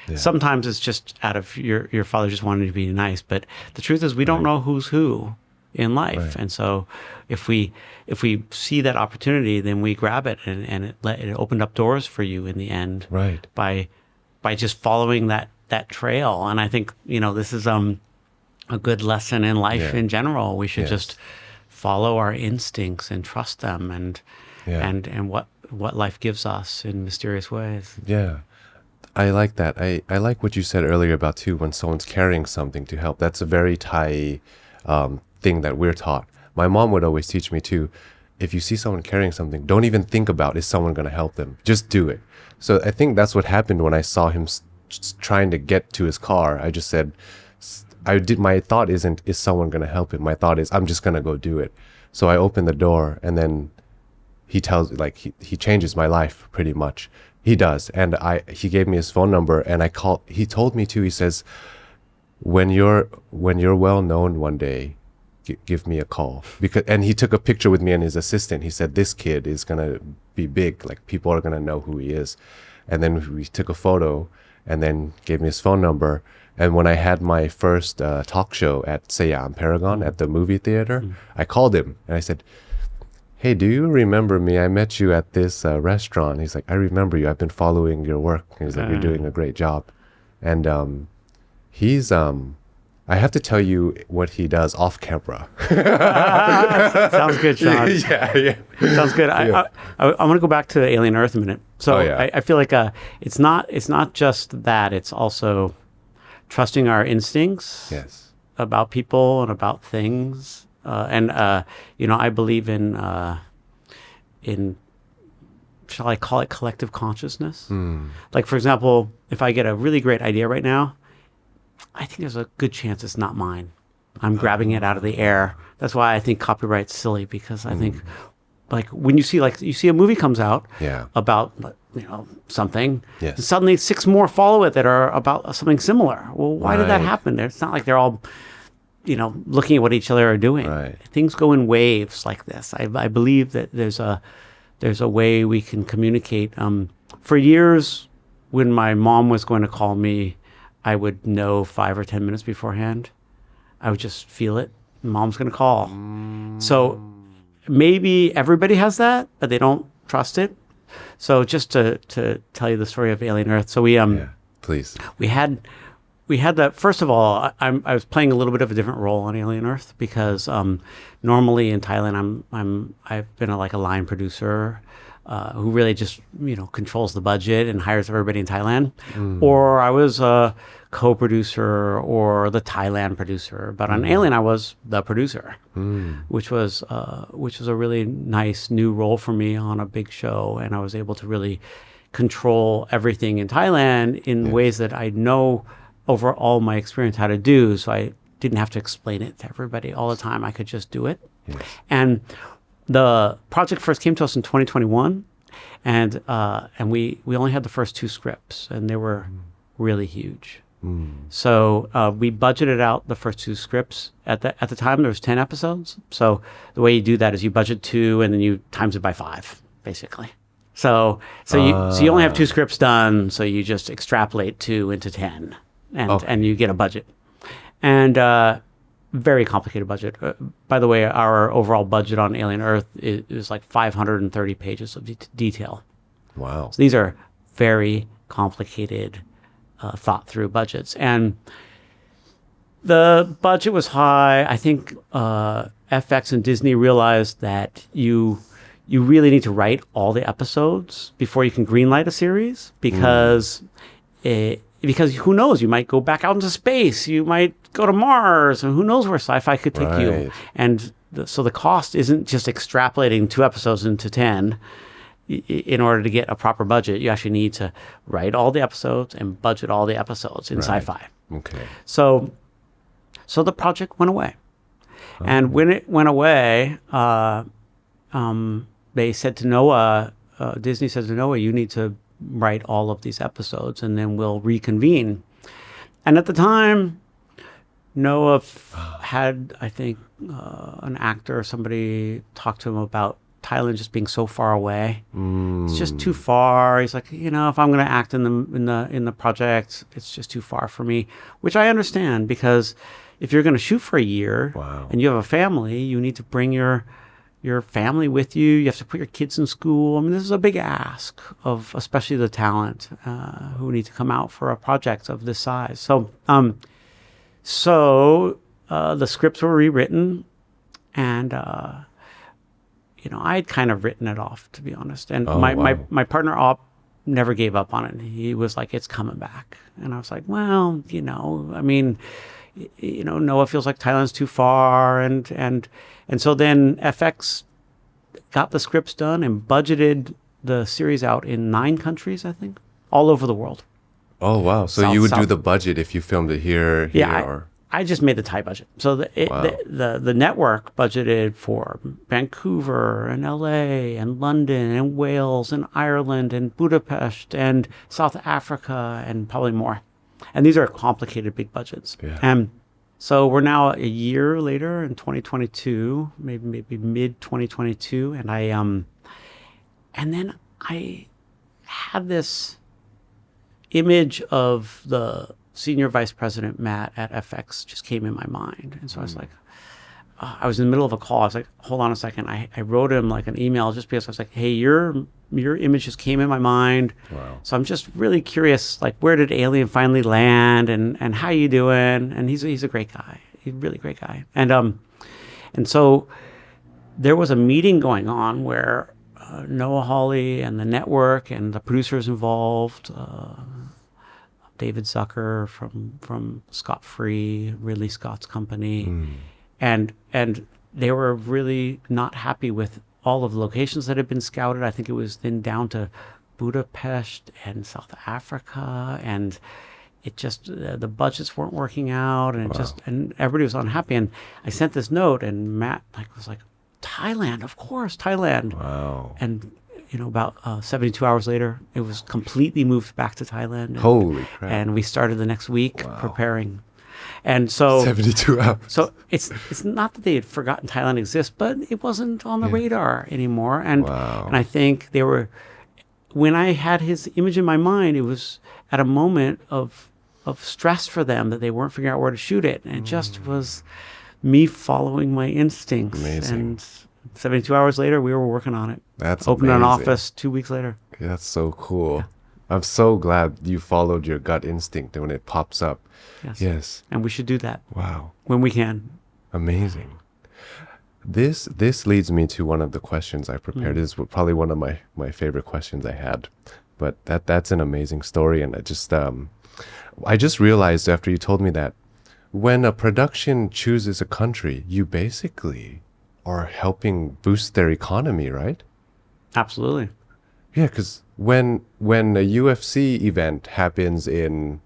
Yeah. Sometimes it's just out of your father just wanting to be nice, but the truth is we don't know who's who in life. Right. And so if we see that opportunity, then we grab it, and it opened up doors for you in the end. Right. By just following that trail. And I think, this is a good lesson in life in general. We should just follow our instincts and trust them and what life gives us in mysterious ways. Yeah. I like that. I like what you said earlier about too, when someone's carrying something to help. That's a very Thai thing that we're taught. My mom would always teach me too, if you see someone carrying something, don't even think about, is someone going to help them? Just do it. So I think that's what happened when I saw him trying to get to his car. I just said, my thought isn't, is someone going to help him? My thought is, I'm just going to go do it. So I opened the door, and then he changes my life pretty much. He does. And he gave me his phone number, and he told me too, he says, when you're well known one day, give me a call. And he took a picture with me and his assistant. He said, this kid is going to be big. Like, people are going to know who he is. And then we took a photo, and then gave me his phone number. And when I had my first talk show at Siam Paragon at the movie theater, I called him and I said, hey, do you remember me? I met you at this restaurant. He's like, I remember you. I've been following your work. He's like, you're doing a great job. And I have to tell you what he does off camera. Sounds good, Sean. Yeah. Sounds good. I want to go back to Alien Earth a minute. So I feel like it's not just that. It's also trusting our instincts about people and about things. I believe in shall I call it collective consciousness? Like, for example, if I get a really great idea right now, I think there's a good chance it's not mine. I'm grabbing it out of the air. That's why I think copyright's silly, because I think, like, when you see a movie comes out about something, and suddenly 6 more follow it that are about something similar. Well, why did that happen? It's not like they're all looking at what each other are doing. Right. Things go in waves like this. I believe that there's a way we can communicate. For years, when my mom was going to call me, I would know 5 or 10 minutes beforehand. I would just feel it. Mom's going to call. So maybe everybody has that, but they don't trust it. So just to tell you the story of Alien Earth. So please. We had that. First of all, I was playing a little bit of a different role on Alien Earth, because normally in Thailand I've been a line producer who really just controls the budget and hires everybody in Thailand, or I was a co-producer or the Thailand producer. But on Alien, I was the producer, which was a really nice new role for me on a big show, and I was able to really control everything in Thailand in ways that I know over all my experience how to do. So I didn't have to explain it to everybody all the time. I could just do it. Yes. And the project first came to us in 2021, and we only had the first 2 scripts, and they were really huge. So we budgeted out the first 2 scripts. At the time, there was 10 episodes. So the way you do that is you budget 2 and then you times it by 5, basically. So you only have 2 scripts done. So you just extrapolate 2 into 10, and you get a budget. And very complicated budget. By the way, our overall budget on Alien Earth is like 530 pages of detail. Wow. So these are very complicated, thought through budgets. And the budget was high. I think FX and Disney realized that you really need to write all the episodes before you can greenlight a series, because who knows, you might go back out into space, you might go to Mars, and who knows where sci-fi could take you. And so the cost isn't just extrapolating 2 episodes into 10. In order to get a proper budget, you actually need to write all the episodes and budget all the episodes in sci-fi. Okay. So the project went away. And when it went away, they said to Noah, Disney said to Noah, you need to write all of these episodes and then we'll reconvene. And at the time, Noah had, I think, an actor or somebody talk to him about Thailand just being so far away. It's just too far. He's like, if I'm going to act in the project, it's just too far for me, which I understand, because if you're going to shoot for a year and you have a family, you need to bring your family with you. You have to put your kids in school. I mean, this is a big ask of especially the talent who need to come out for a project of this size. So the scripts were rewritten, and I'd kind of written it off, to be honest. And my partner Op never gave up on it. He was like, it's coming back. And I was like, well, I mean, Noah feels like Thailand's too far. And so then FX got the scripts done and budgeted the series out in 9 countries, I think, all over the world. Oh, wow. So you would do the budget if you filmed it here? I just made the Thai budget. So the network budgeted for Vancouver and LA and London and Wales and Ireland and Budapest and South Africa and probably more. And these are complicated, big budgets. Yeah. And so we're now a year later in 2022, maybe mid 2022, and then I had this image of the senior vice president, Matt, at FX just came in my mind. And so I was like, I was in the middle of a call. I was like, hold on a second. I wrote him like an email just because I was like, hey, your image just came in my mind. Wow. So I'm just really curious, like, where did Alien finally land, and how you doing? And he's a great guy. He's a really great guy. And so there was a meeting going on where Noah Hawley and the network and the producers involved, David Zucker from Scott Free, Ridley Scott's company, and they were really not happy with all of the locations that had been scouted. I think it was then down to Budapest and South Africa, and it just the budgets weren't working out, and and everybody was unhappy. And I sent this note, and Matt was like, Thailand, of course, Thailand. Wow. And about 72 hours later, it was completely moved back to Thailand. Holy crap. And we started the next week preparing. And so 72 hours. So it's not that they had forgotten Thailand exists, but it wasn't on the radar anymore. And and I think they were, when I had his image in my mind, it was at a moment of stress for them that they weren't figuring out where to shoot it. And it just was me following my instincts. Amazing. And 72 hours later, we were working on it. That's Opened amazing. an office 2 weeks later. That's so cool. Yeah. I'm so glad you followed your gut instinct when it pops up. Yes. And we should do that. Wow. When we can. Amazing. This leads me to one of the questions I prepared. This is probably one of my favorite questions I had. But that's an amazing story. And I just realized after you told me that when a production chooses a country, you basically are helping boost their economy, right? Absolutely. Yeah, because when a UFC event happens in,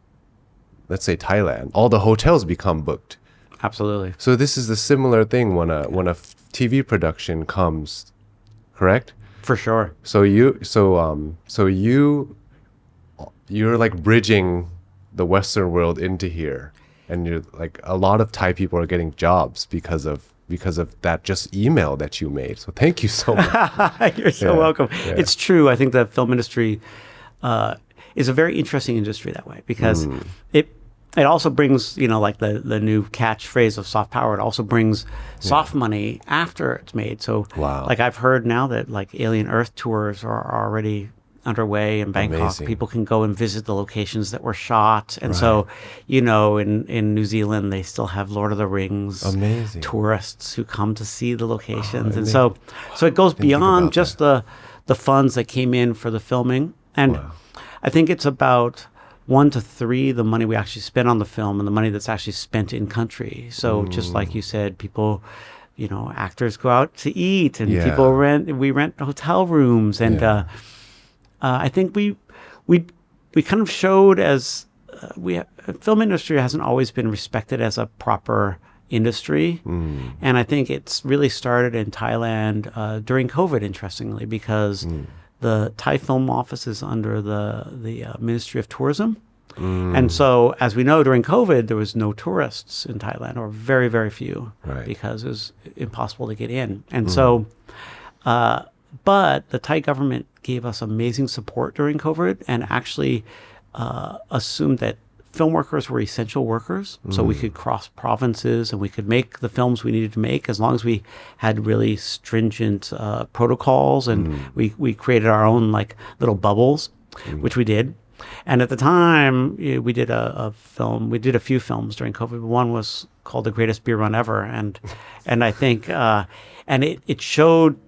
let's say, Thailand, all the hotels become booked. Absolutely. So this is the similar thing when a TV production comes, correct? For sure. So you're like bridging the Western world into here, and you're like a lot of Thai people are getting jobs because of that just email that you made. So thank you so much. You're so welcome. It's true. I think the film industry is a very interesting industry that way because it also brings, like the new catchphrase of soft power. It also brings soft money after it's made. So like I've heard now that like Alien Earth tours are already underway in Bangkok. Amazing. People can go and visit the locations that were shot. And so, in New Zealand, they still have Lord of the Rings tourists who come to see the locations. And so it goes beyond just the funds that came in for the filming. And I think it's about 1 to 3 the money we actually spend on the film and the money that's actually spent in country. So just like you said, people, actors go out to eat and we rent hotel rooms. And I think we kind of showed as film industry hasn't always been respected as a proper industry. And I think it's really started in Thailand during COVID, interestingly, because the Thai Film Office is under the Ministry of Tourism. And so, as we know, during COVID, there was no tourists in Thailand, or very, very few, because it was impossible to get in. And so, but the Thai government gave us amazing support during COVID and actually assumed that film workers were essential workers. So we could cross provinces and we could make the films we needed to make as long as we had really stringent protocols. And we created our own like little bubbles, which we did. And at the time, we did a film. We did a few films during COVID. One was called The Greatest Beer Run Ever. And I think, and it showed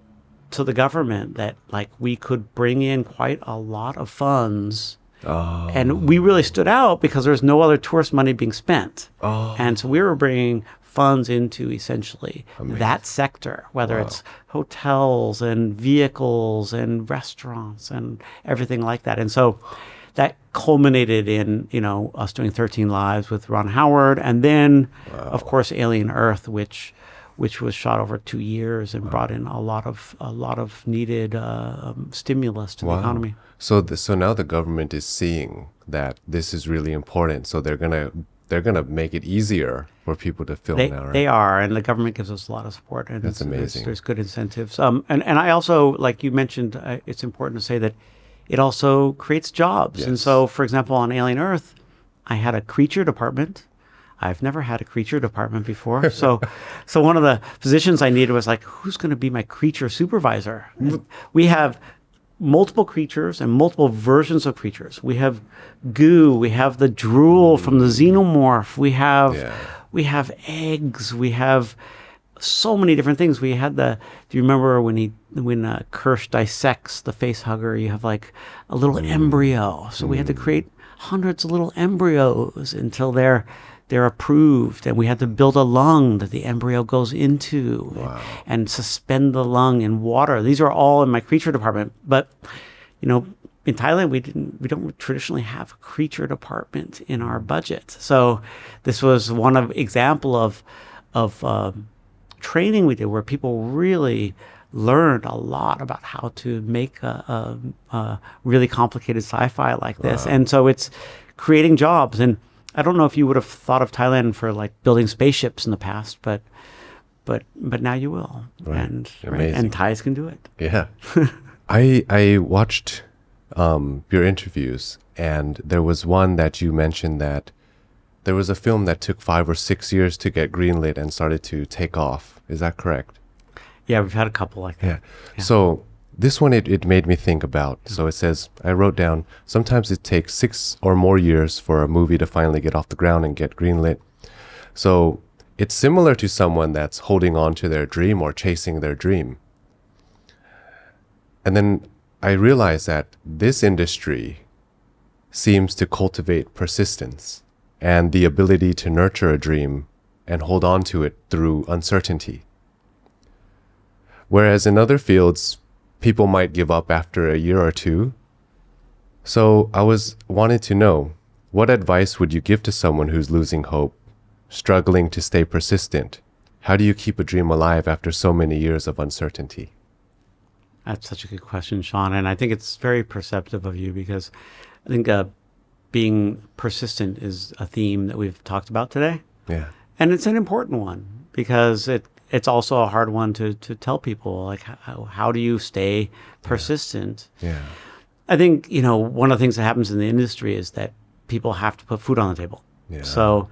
to the government that like we could bring in quite a lot of funds. And we really stood out because there's no other tourist money being spent. And so we were bringing funds into essentially that sector, whether it's hotels and vehicles and restaurants and everything like that. And so that culminated in, us doing 13 Lives with Ron Howard. And then, of course, Alien Earth, which was shot over 2 years and brought in a lot of needed stimulus to the economy. So now the government is seeing that this is really important. So they're gonna make it easier for people to film now, right? They are, and the government gives us a lot of support. And that's amazing. There's good incentives. And I also, like you mentioned, it's important to say that it also creates jobs. Yes. And so, for example, on Alien Earth, I had a creature department. I've never had a creature department before. So one of the positions I needed was like, who's going to be my creature supervisor? And we have multiple creatures and multiple versions of creatures. We have goo. We have the drool from the xenomorph. We have eggs. We have so many different things. We had do you remember when Kirsch dissects the face hugger, you have like a little embryo. So we had to create hundreds of little embryos until they're approved, and we had to build a lung that the embryo goes into and suspend the lung in water. These are all in my creature department. But, in Thailand, we don't traditionally have a creature department in our budget. So this was one example of training we did where people really learned a lot about how to make a really complicated sci-fi like this. And so it's creating jobs. And I don't know if you would have thought of Thailand for like building spaceships in the past, but now you will. Amazing. And Thais can do it. Yeah. I watched your interviews, and there was one that you mentioned that there was a film that took 5 or 6 years to get greenlit and started to take off. Is that correct? Yeah, we've had a couple like that. Yeah. So this one, it made me think about. So it says, I wrote down, sometimes it takes 6 or more years for a movie to finally get off the ground and get greenlit. So it's similar to someone that's holding on to their dream or chasing their dream. And then I realized that this industry seems to cultivate persistence and the ability to nurture a dream and hold on to it through uncertainty. Whereas in other fields, people might give up after a year or two. So I wanted to know, what advice would you give to someone who's losing hope, struggling to stay persistent? How do you keep a dream alive after so many years of uncertainty? That's such a good question, Sean. And I think it's very perceptive of you because I think being persistent is a theme that we've talked about today. Yeah. And it's an important one because it's also a hard one to tell people, like, how do you stay persistent? Yeah. I think, one of the things that happens in the industry is that people have to put food on the table. Yeah. So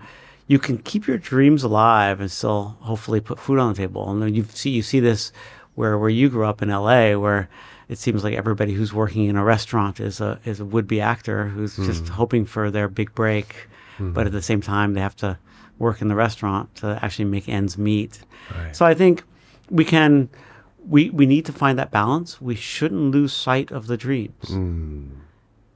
you can keep your dreams alive and still hopefully put food on the table. And then you see this where you grew up in LA, where it seems like everybody who's working in a restaurant is a would-be actor who's just hoping for their big break. But at the same time, they have to work in the restaurant to actually make ends meet. Right. So I think we need to find that balance. We shouldn't lose sight of the dreams.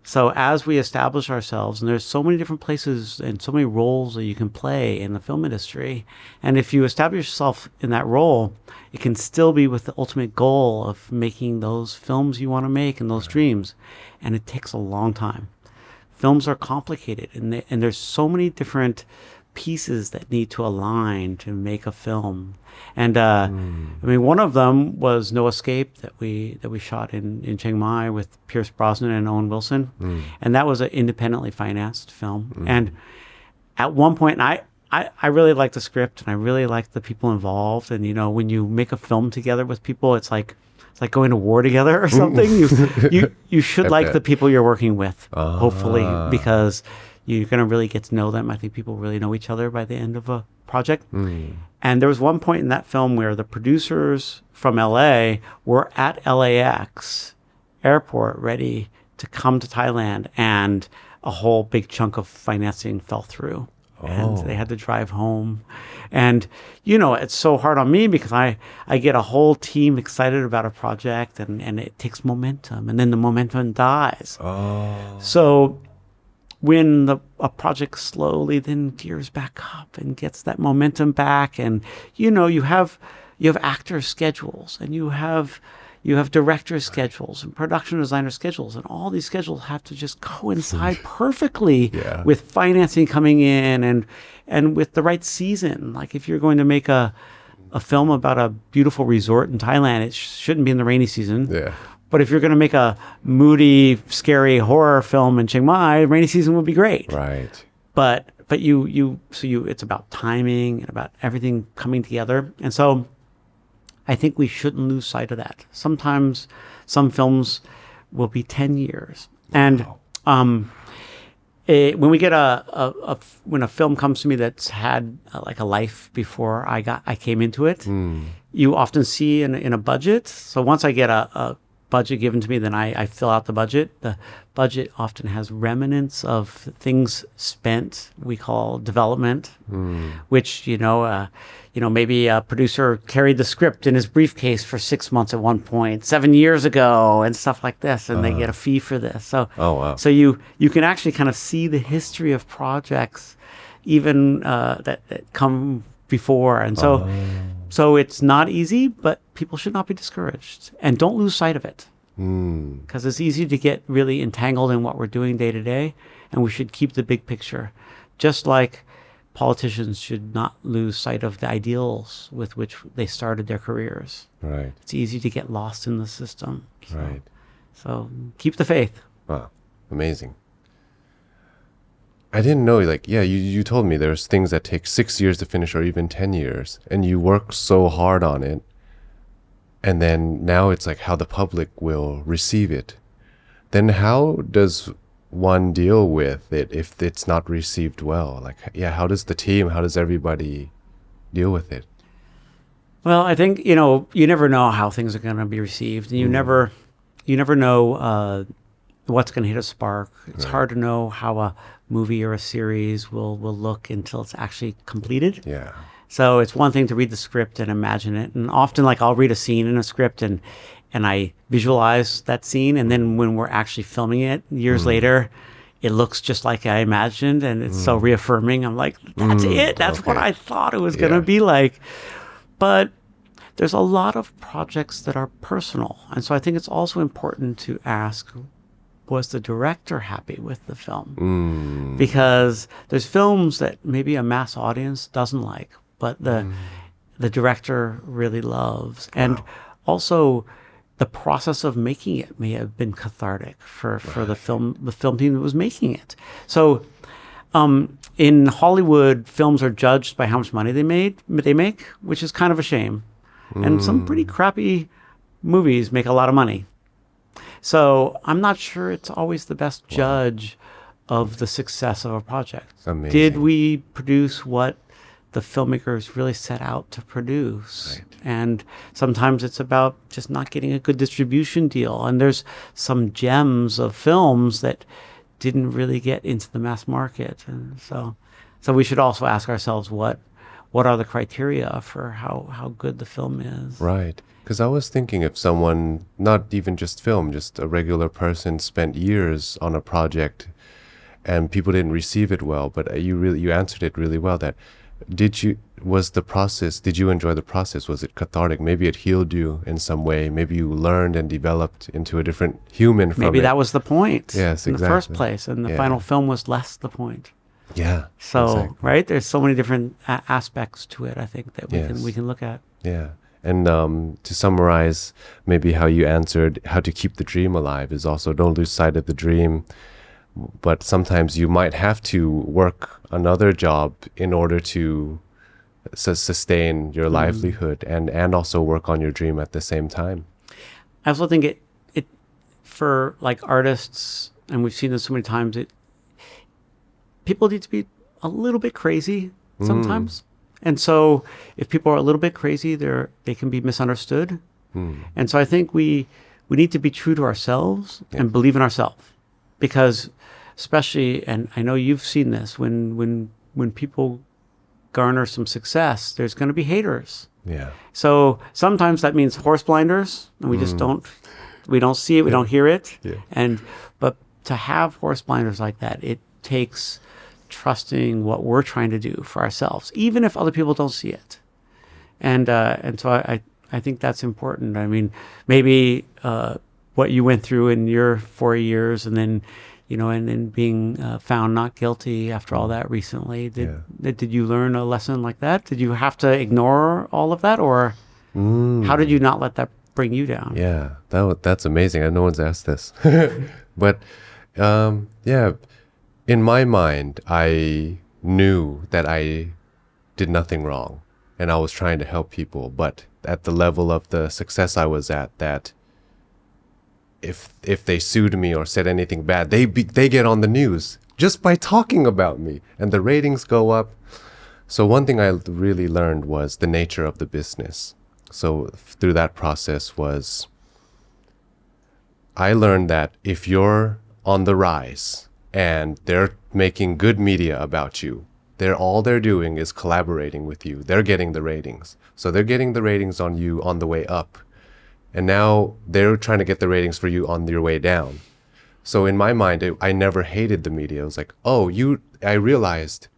So as we establish ourselves, and there's so many different places and so many roles that you can play in the film industry, and if you establish yourself in that role, it can still be with the ultimate goal of making those films you want to make and those dreams. And it takes a long time. Films are complicated, and there's so many different pieces that need to align to make a film. And I mean, one of them was No Escape that we shot in Chiang Mai with Pierce Brosnan and Owen Wilson, and that was an independently financed film. And at one point, I really liked the script and I really liked the people involved. And when you make a film together with people, it's like going to war together or something. You should like the people you're working with, hopefully, because you're going to really get to know them. I think people really know each other by the end of a project. And there was one point in that film where the producers from LA were at LAX airport ready to come to Thailand, and a whole big chunk of financing fell through. And they had to drive home. And, it's so hard on me because I get a whole team excited about a project, and it takes momentum, and then the momentum dies. So when a project slowly then gears back up and gets that momentum back, and you have actor schedules, and you have director schedules and production designer schedules, and all these schedules have to just coincide perfectly with financing coming in and with the right season. Like if you're going to make a film about a beautiful resort in Thailand, it shouldn't be in the rainy season. Yeah. But if you're going to make a moody, scary horror film in Chiang Mai, rainy season would be great. Right. But it's about timing and about everything coming together. And so I think we shouldn't lose sight of that. Sometimes some films will be 10 years. And when we get when a film comes to me that's had like a life before I came into it, you often see in a budget. So once I get a budget given to me, then I fill out the budget. The budget often has remnants of things spent, we call development, which, maybe a producer carried the script in his briefcase for 6 months at one point, 7 years ago, and stuff like this, and they get a fee for this. So, so you can actually kind of see the history of projects, even that come before. And so it's not easy, but people should not be discouraged, and don't lose sight of it, because it's easy to get really entangled in what we're doing day to day, and we should keep the big picture, just like politicians should not lose sight of the ideals with which they started their careers. Right. It's easy to get lost in the system. Right. So keep the faith. Wow. Amazing. I didn't know, you told me there's things that take 6 years to finish or even 10 years, and you work so hard on it. And then now it's like how the public will receive it. Then how does one deal with it if it's not received well? How does the team, how does everybody deal with it? Well, I think, you never know how things are going to be received, and you never know what's going to hit a spark. It's hard to know how a movie or a series will look until it's actually completed. Yeah. So it's one thing to read the script and imagine it. And often, I'll read a scene in a script and I visualize that scene. And then when we're actually filming it years later, it looks just like I imagined. And it's so reaffirming. I'm like, that's it. That's what I thought it was going to be like. But there's a lot of projects that are personal. And so I think it's also important to ask, was the director happy with the film? Because there's films that maybe a mass audience doesn't like, but the director really loves. And also the process of making it may have been cathartic for the film team that was making it. So in Hollywood, films are judged by how much money they make, which is kind of a shame. And some pretty crappy movies make a lot of money. So I'm not sure it's always the best judge of the success of a project. Amazing. Did we produce what the filmmakers really set out to produce? Right. And sometimes it's about just not getting a good distribution deal. And there's some gems of films that didn't really get into the mass market. And so we should also ask ourselves what are the criteria for how good the film is. Right. Because I was thinking if someone, not even just film, just a regular person spent years on a project and people didn't receive it well, but you answered it really well. That did you enjoy the process? Was it cathartic? Maybe it healed you in some way. Maybe you learned and developed into a different human from it. Maybe that was the point. Yes, in exactly. the first place, and the final film was less the point. Yeah. So exactly. right, there's so many different aspects to it. I think that Yes. we can look at. Yeah. And to summarize, maybe how you answered how to keep the dream alive is also don't lose sight of the dream. But sometimes you might have to work another job in order to sustain your livelihood and also work on your dream at the same time. I also think it for like artists, and we've seen this so many times, people need to be a little bit crazy sometimes. And so if people are a little bit crazy, they can be misunderstood. And so I think we need to be true to ourselves and believe in ourselves, because especially, and I know you've seen this, when people garner some success, there's going to be haters. Yeah. So sometimes that means horse blinders, and we just don't see it, we don't hear it. Yeah. But to have horse blinders like that, it takes trusting what we're trying to do for ourselves, even if other people don't see it. And so I think that's important. I mean, maybe what you went through in your 4 years, and then being found not guilty after all that recently. Did you learn a lesson like that? Did you have to ignore all of that, or how did you not let that bring you down? Yeah, that's amazing. No one's asked this. But in my mind, I knew that I did nothing wrong and I was trying to help people. But at the level of the success I was at, that if they sued me or said anything bad, they get on the news just by talking about me, and the ratings go up. So one thing I really learned was the nature of the business. So through that process was, I learned that if you're on the rise and they're making good media about you, all they're doing is collaborating with you. They're getting the ratings. So they're getting the ratings on you on the way up. And now they're trying to get the ratings for you on your way down. So in my mind, I never hated the media. I was like, I realized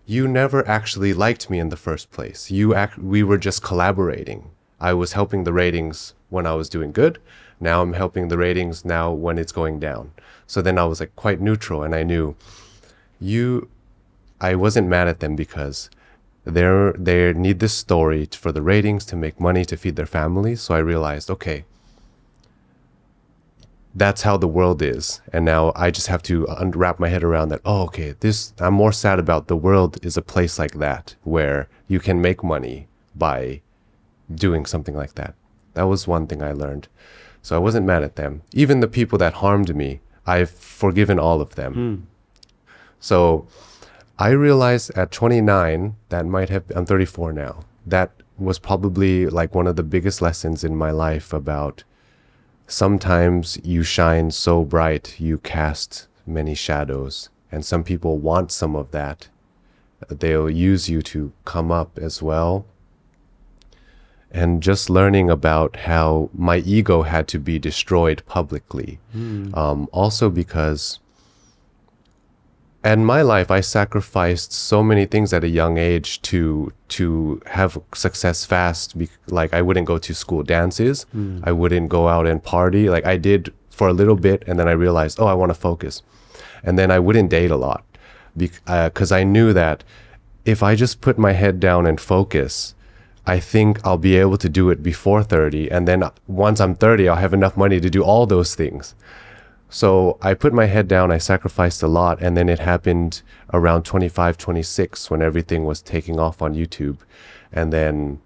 you never actually liked me in the first place. We were just collaborating. I was helping the ratings when I was doing good. Now I'm helping the ratings now when it's going down. So then I was like quite neutral, and I knew I wasn't mad at them because they need this story for the ratings, to make money, to feed their families. So I realized, okay, that's how the world is. And now I just have to wrap my head around that. Oh, okay, I'm more sad about the world is a place like that where you can make money by doing something like that. That was one thing I learned. So I wasn't mad at them. Even the people that harmed me, I've forgiven all of them. So I realized at 29, I'm 34 now. That was probably like one of the biggest lessons in my life about sometimes you shine so bright, you cast many shadows. And some people want some of that. They'll use you to come up as well. And just learning about how my ego had to be destroyed publicly. Also because in my life, I sacrificed so many things at a young age to have success fast. Like I wouldn't go to school dances. I wouldn't go out and party. Like I did for a little bit, and then I realized, I want to focus. And then I wouldn't date a lot because I knew that if I just put my head down and focus, I think I'll be able to do it before 30. And then once I'm 30, I'll have enough money to do all those things. So I put my head down, I sacrificed a lot. And then it happened around 25, 26 when everything was taking off on YouTube. And then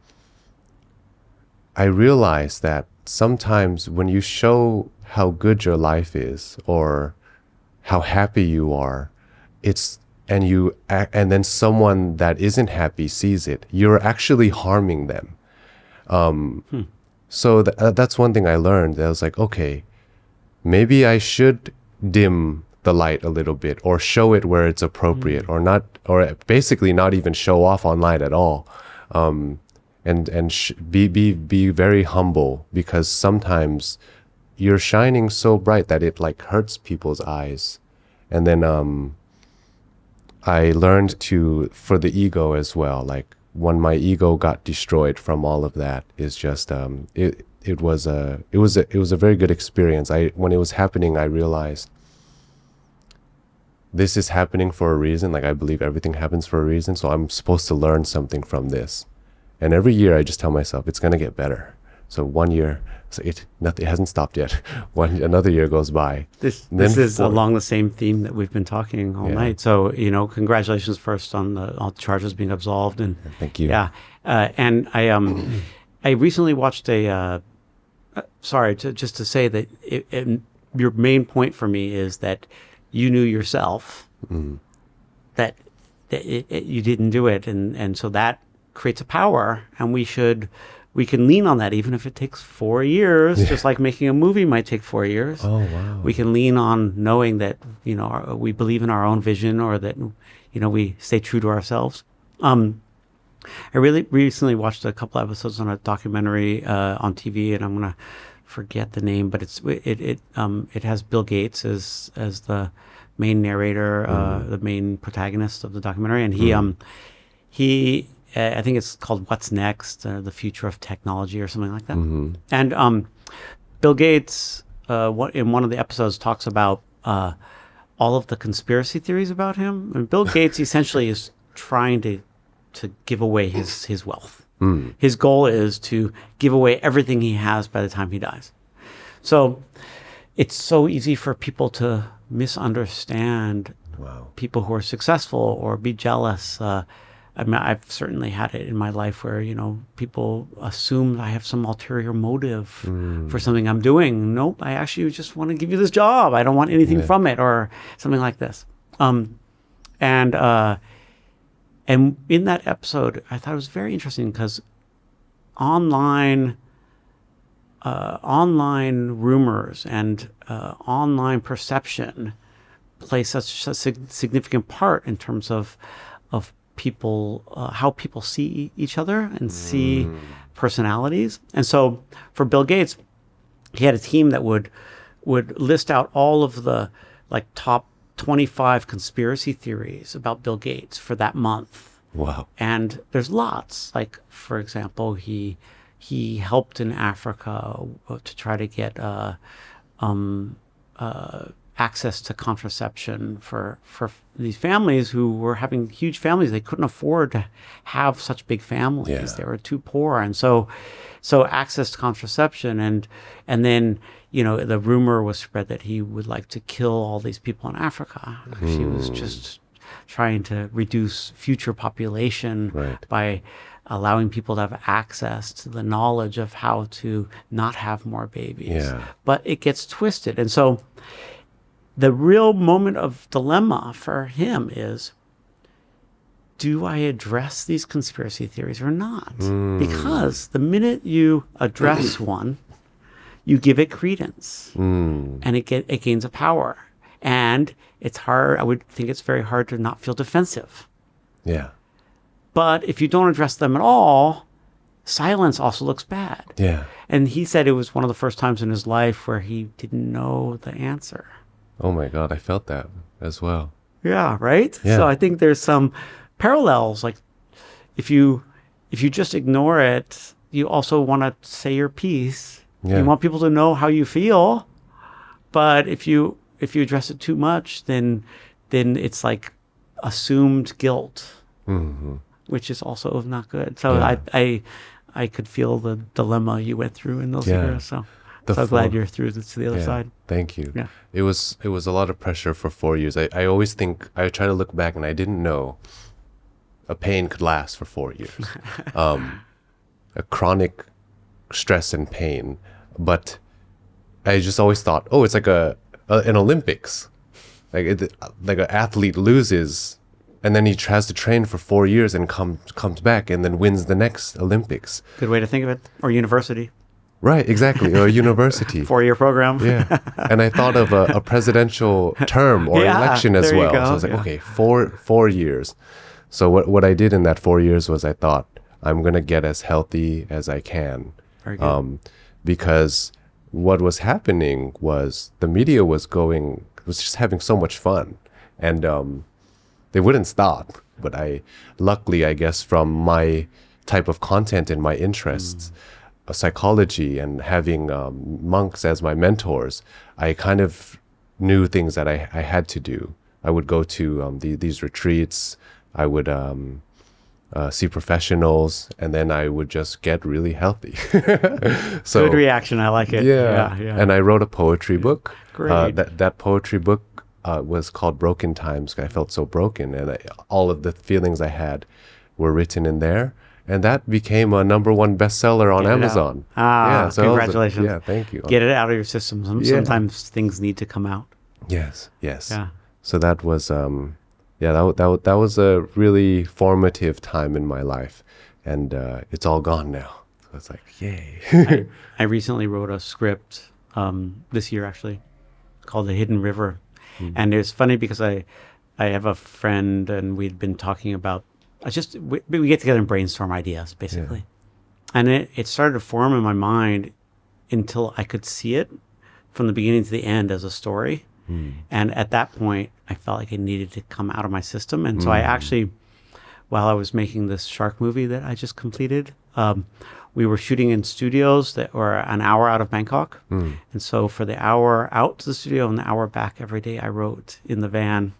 I realized that sometimes when you show how good your life is or how happy you are, and then someone that isn't happy sees it, you're actually harming them. So that's one thing I learned. I was like, okay, maybe I should dim the light a little bit or show it where it's appropriate, or not, or basically not even show off online at all. Be very humble, because sometimes you're shining so bright that it like hurts people's eyes. And then I learned for the ego as well, like when my ego got destroyed from all of that, is just it was a very good experience. When it was happening, I realized this is happening for a reason. Like, I believe everything happens for a reason, so I'm supposed to learn something from this. And every year I just tell myself it's gonna get better. So 1 year, so it hasn't stopped yet. Another year goes by. This is along the same theme that we've been talking all night. So, congratulations first on all the charges being absolved. And thank you. Yeah, and I recently watched just to say that your main point for me is that you knew yourself that you didn't do it, and so that creates a power, and we can lean on that, even if it takes 4 years, just like making a movie might take 4 years. Oh, wow. We can lean on knowing that, we believe in our own vision, or that, we stay true to ourselves. I really recently watched a couple episodes on a documentary on TV, and I'm going to forget the name, but it has Bill Gates as the main narrator, the main protagonist of the documentary. And he I think it's called What's Next, the Future of Technology or something like that. And Bill Gates, in one of the episodes, talks about all of the conspiracy theories about him. And Bill Gates essentially is trying to give away his wealth. His goal is to give away everything he has by the time he dies. So it's so easy for people to misunderstand people who are successful or be jealous. I mean, I've certainly had it in my life where, people assume I have some ulterior motive for something I'm doing. Nope, I actually just want to give you this job. I don't want anything from it, or something like this. And in that episode, I thought it was very interesting because online rumors and online perception play such a significant part in terms of people, how people see each other and see personalities. And so for Bill Gates, he had a team that would list out all of the top 25 conspiracy theories about Bill Gates for that month. Wow. And there's lots. Like, for example, he helped in Africa to try to get access to contraception for these families who were having huge families. They couldn't afford to have such big families. Yeah. They were too poor. And so access to contraception, and then, the rumor was spread that he would like to kill all these people in Africa. He was just trying to reduce future population by allowing people to have access to the knowledge of how to not have more babies. Yeah. But it gets twisted. And so the real moment of dilemma for him is, do I address these conspiracy theories or not? Because the minute you address one, you give it credence, and it gains a power. And it's hard. I would think it's very hard to not feel defensive. Yeah. But if you don't address them at all, silence also looks bad. Yeah. And he said it was one of the first times in his life where he didn't know the answer. Oh my God, I felt that as well. Yeah, right? Yeah. So I think there's some parallels. Like, if you just ignore it, you also want to say your piece. Yeah. You want people to know how you feel. But if you address it too much, then it's like assumed guilt. which is also not good. So Yeah. I could feel the dilemma you went through in those Yeah. years. So The so glad full- you're through to the other Yeah, side. thank you. Yeah. It was a lot of pressure for 4 years. I always think I try to look back and I didn't know a pain could last for 4 years. A chronic stress and pain, but I just always thought, oh, it's like an Olympics, like an athlete loses, and then he tries to train for 4 years and comes back and then wins the next Olympics. Good way to think of it. Or university. Right, exactly, or a university. 4-year program. Yeah, and I thought of a presidential term or Yeah, election as there you well. go, So I was like, yeah. okay, 4 years. So what I did in that 4 years was I thought I'm gonna get as healthy as I can, Very good. because what was happening was the media was just having so much fun, and they wouldn't stop. But luckily, I guess, from my type of content and my interests, psychology and having monks as my mentors, I kind of knew things that I had to do. I would go to these retreats. I would see professionals, and then I would just get really healthy. So Good reaction. I like it. yeah. Yeah. And I wrote a poetry book. Great. That poetry book was called Broken Times. I felt so broken, and all of the feelings I had were written in there. And that became a #1 bestseller on Get it out. Amazon. Ah, so I was like, congratulations. yeah, thank you. Get it out of your system. Yeah. Sometimes things need to come out. Yes. Yeah. So that was that was a really formative time in my life, and it's all gone now. So it's like, yay. I recently wrote a script this year, actually, called The Hidden River. And it's funny because I have a friend, and we'd been talking about, we get together and brainstorm ideas, basically. And it started to form in my mind until I could see it from the beginning to the end as a story. And at that point, I felt like it needed to come out of my system. And so I actually, while I was making this shark movie that I just completed, we were shooting in studios that were an hour out of Bangkok. And so for the hour out to the studio and the hour back every day, I wrote in the van.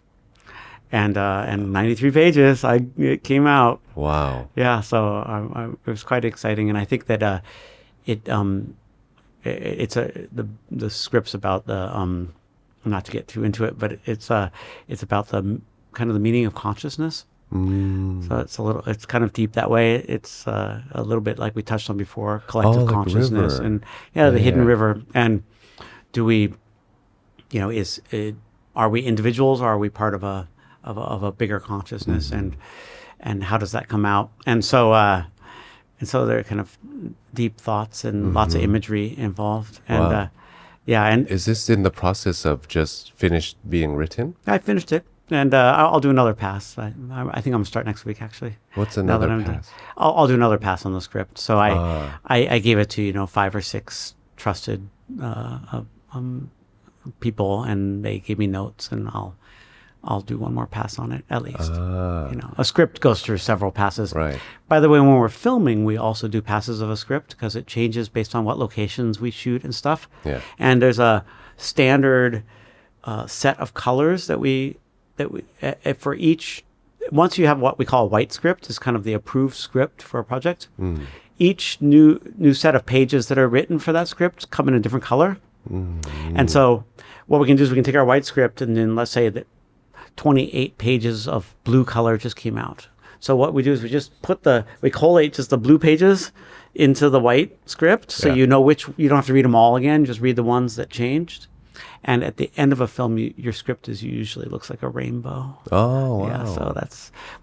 And 93 pages, it came out. Wow. Yeah, so it was quite exciting. And I think that the script's about the not to get too into it, but it's about the kind of the meaning of consciousness. So it's kind of deep that way. It's a little bit like we touched on before, collective like consciousness, river. and the hidden river. And do we, are we individuals, or are we part of a bigger consciousness, and how does that come out? And so there are kind of deep thoughts and lots of imagery involved. And Wow. and Is this in the process of just finished being written? I finished it, and I'll do another pass. I think I'm gonna start next week, actually. What's Now that another I'm done. pass? I'll do another pass on the script. So I gave it to 5 or 6 trusted people, and they gave me notes, and I'll do one more pass on it at least. A script goes through several passes. Right. By the way, when we're filming, we also do passes of a script because it changes based on what locations we shoot and stuff. Yeah. And there's a standard set of colors that we for each. Once you have what we call a white script, is kind of the approved script for a project. Each new set of pages that are written for that script come in a different color. And so what we can do is we can take our white script, and then let's say that 28 pages of blue color just came out. So what we do is we collate just the blue pages into the white script. So you don't have to read them all again, just read the ones that changed. And at the end of a film, your script usually looks like a rainbow. Oh, wow. Yeah, so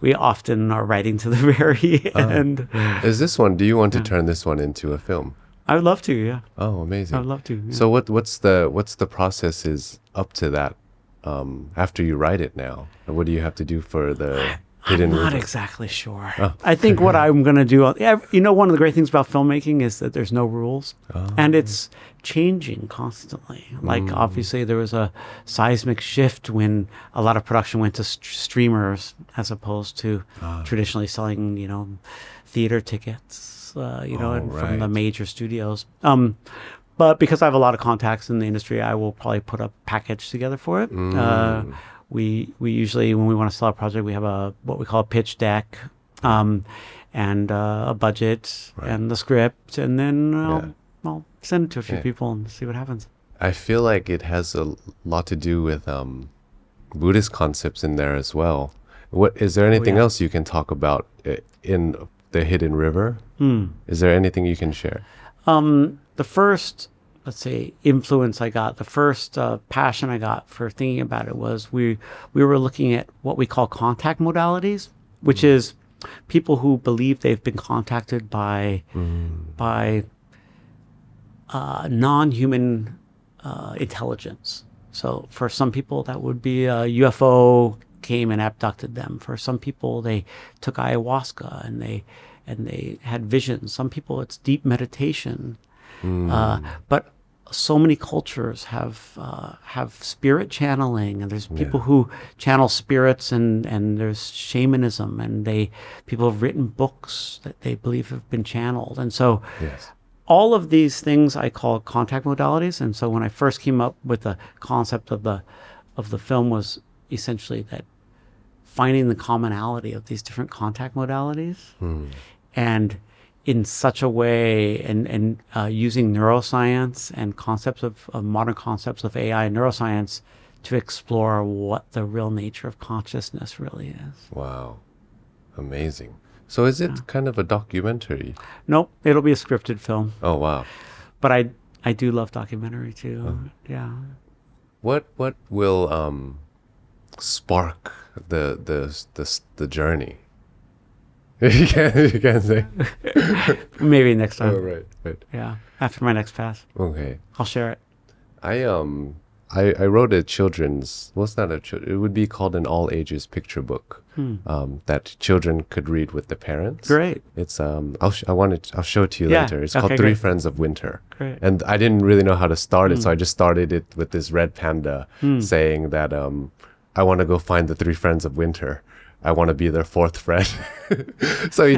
we often are writing to the very end. Is this one, do you want to turn this one into a film? I would love to, yeah. Oh, amazing. I would love to. Yeah. So what's the process is up to that after you write it now? What do you have to do for the hidden I'm not river? exactly sure. I think what I'm going to do, one of the great things about filmmaking is that there's no rules, and it's changing constantly. Like obviously there was a seismic shift when a lot of production went to streamers as opposed to traditionally selling, theater tickets, and from the major studios. But because I have a lot of contacts in the industry, I will probably put a package together for it. We usually, when we want to sell a project, we have what we call a pitch deck, and a budget and the script, and then I'll send it to a few people and see what happens. I feel like it has a lot to do with Buddhist concepts in there as well. What is there anything else you can talk about in the Hidden River? Is there anything you can share? The first, let's say, influence I got, the first passion I got for thinking about it was we were looking at what we call contact modalities, which is people who believe they've been contacted by non-human intelligence. So for some people, that would be a UFO came and abducted them. For some people, they took ayahuasca and they had visions. Some people, it's deep meditation. But so many cultures have spirit channeling, and there's people who channel spirits, and there's shamanism, and people have written books that they believe have been channeled, and so all of these things I call contact modalities. And so when I first came up with the concept of the film was essentially that finding the commonality of these different contact modalities, and in such a way, and using neuroscience and concepts of modern concepts of AI and neuroscience to explore what the real nature of consciousness really is. Wow. Amazing. So is it kind of a documentary? Nope, it'll be a scripted film. Oh, wow. But I do love documentary too. Yeah. What will spark the journey? You can't say. Maybe next time. Oh, right. Yeah, after my next pass. Okay. I'll share it. I wrote a children's. Well, it's not it would be called an all ages picture book that children could read with the parents. Great. It's I'll show it to you later. It's called Three Friends of Winter. Great. And I didn't really know how to start it, so I just started it with this red panda saying that I want to go find the three friends of winter. I want to be their fourth friend. So he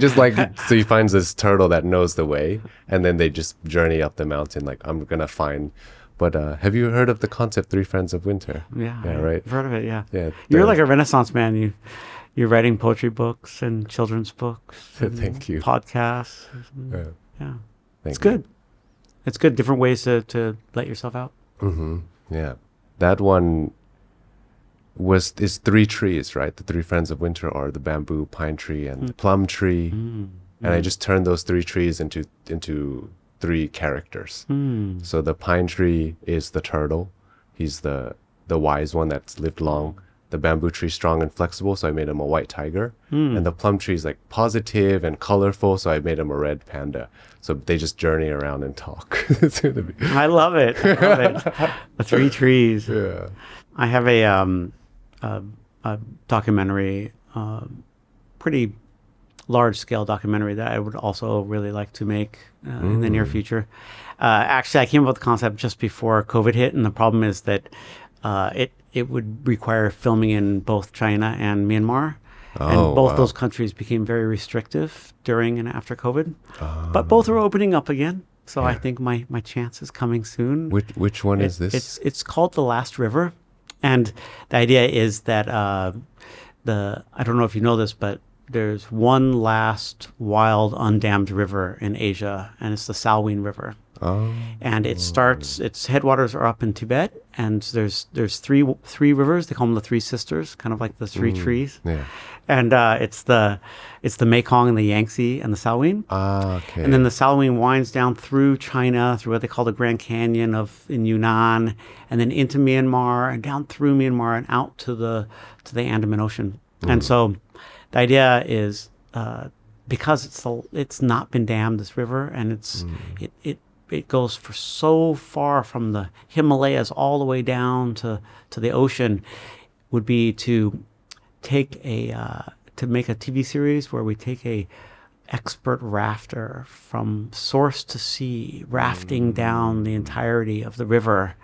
finds this turtle that knows the way, and then they just journey up the mountain like, I'm gonna find. But have you heard of the concept Three Friends of Winter? Yeah, right. I've heard of it. Yeah. You're like a Renaissance man. You're writing poetry books and children's books. And Thank you. Podcasts. Yeah. It's good. It's good. Different ways to let yourself out. Yeah. That one is three trees, right? The three friends of winter are the bamboo, pine tree, and the plum tree. And I just turned those three trees into three characters. So the pine tree is the turtle. He's the wise one that's lived long. The bamboo tree strong and flexible, so I made him a white tiger. And the plum tree is like positive and colorful, so I made him a red panda. So they just journey around and talk. It's gonna be... I love it. The three trees. Yeah. I have a documentary, pretty large-scale documentary that I would also really like to make in the near future. Actually, I came up with the concept just before COVID hit, and the problem is that it would require filming in both China and Myanmar. And both those countries became very restrictive during and after COVID. But both are opening up again. So I think my chance is coming soon. Which one is this? It's called The Last River. And the idea is that I don't know if you know this, but there's one last wild undammed river in Asia, and it's the Salween River. And its headwaters are up in Tibet, and there's three rivers. They call them the Three Sisters, kind of like the three trees. Yeah. And it's the Mekong and the Yangtze and the Salween. Okay. And then the Salween winds down through China, through what they call the Grand Canyon in Yunnan, and then into Myanmar and down through Myanmar and out to the Andaman Ocean. And so the idea is because it's not been dammed, this river, and it goes for so far from the Himalayas all the way down to the ocean, would be to make a TV series where we take a expert rafter from source to sea, rafting down the entirety of the river,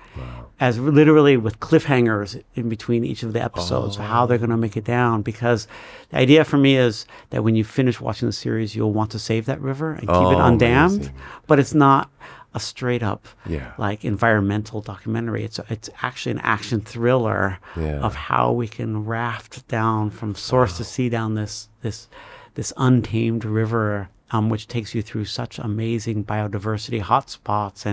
as literally with cliffhangers in between each of the episodes, how they're going to make it down. Because the idea for me is that when you finish watching the series, you'll want to save that river and keep it undammed. Amazing. But it's not a straight up like environmental documentary. It's actually an action thriller of how we can raft down from source to sea down this this untamed river, which takes you through such amazing biodiversity hotspots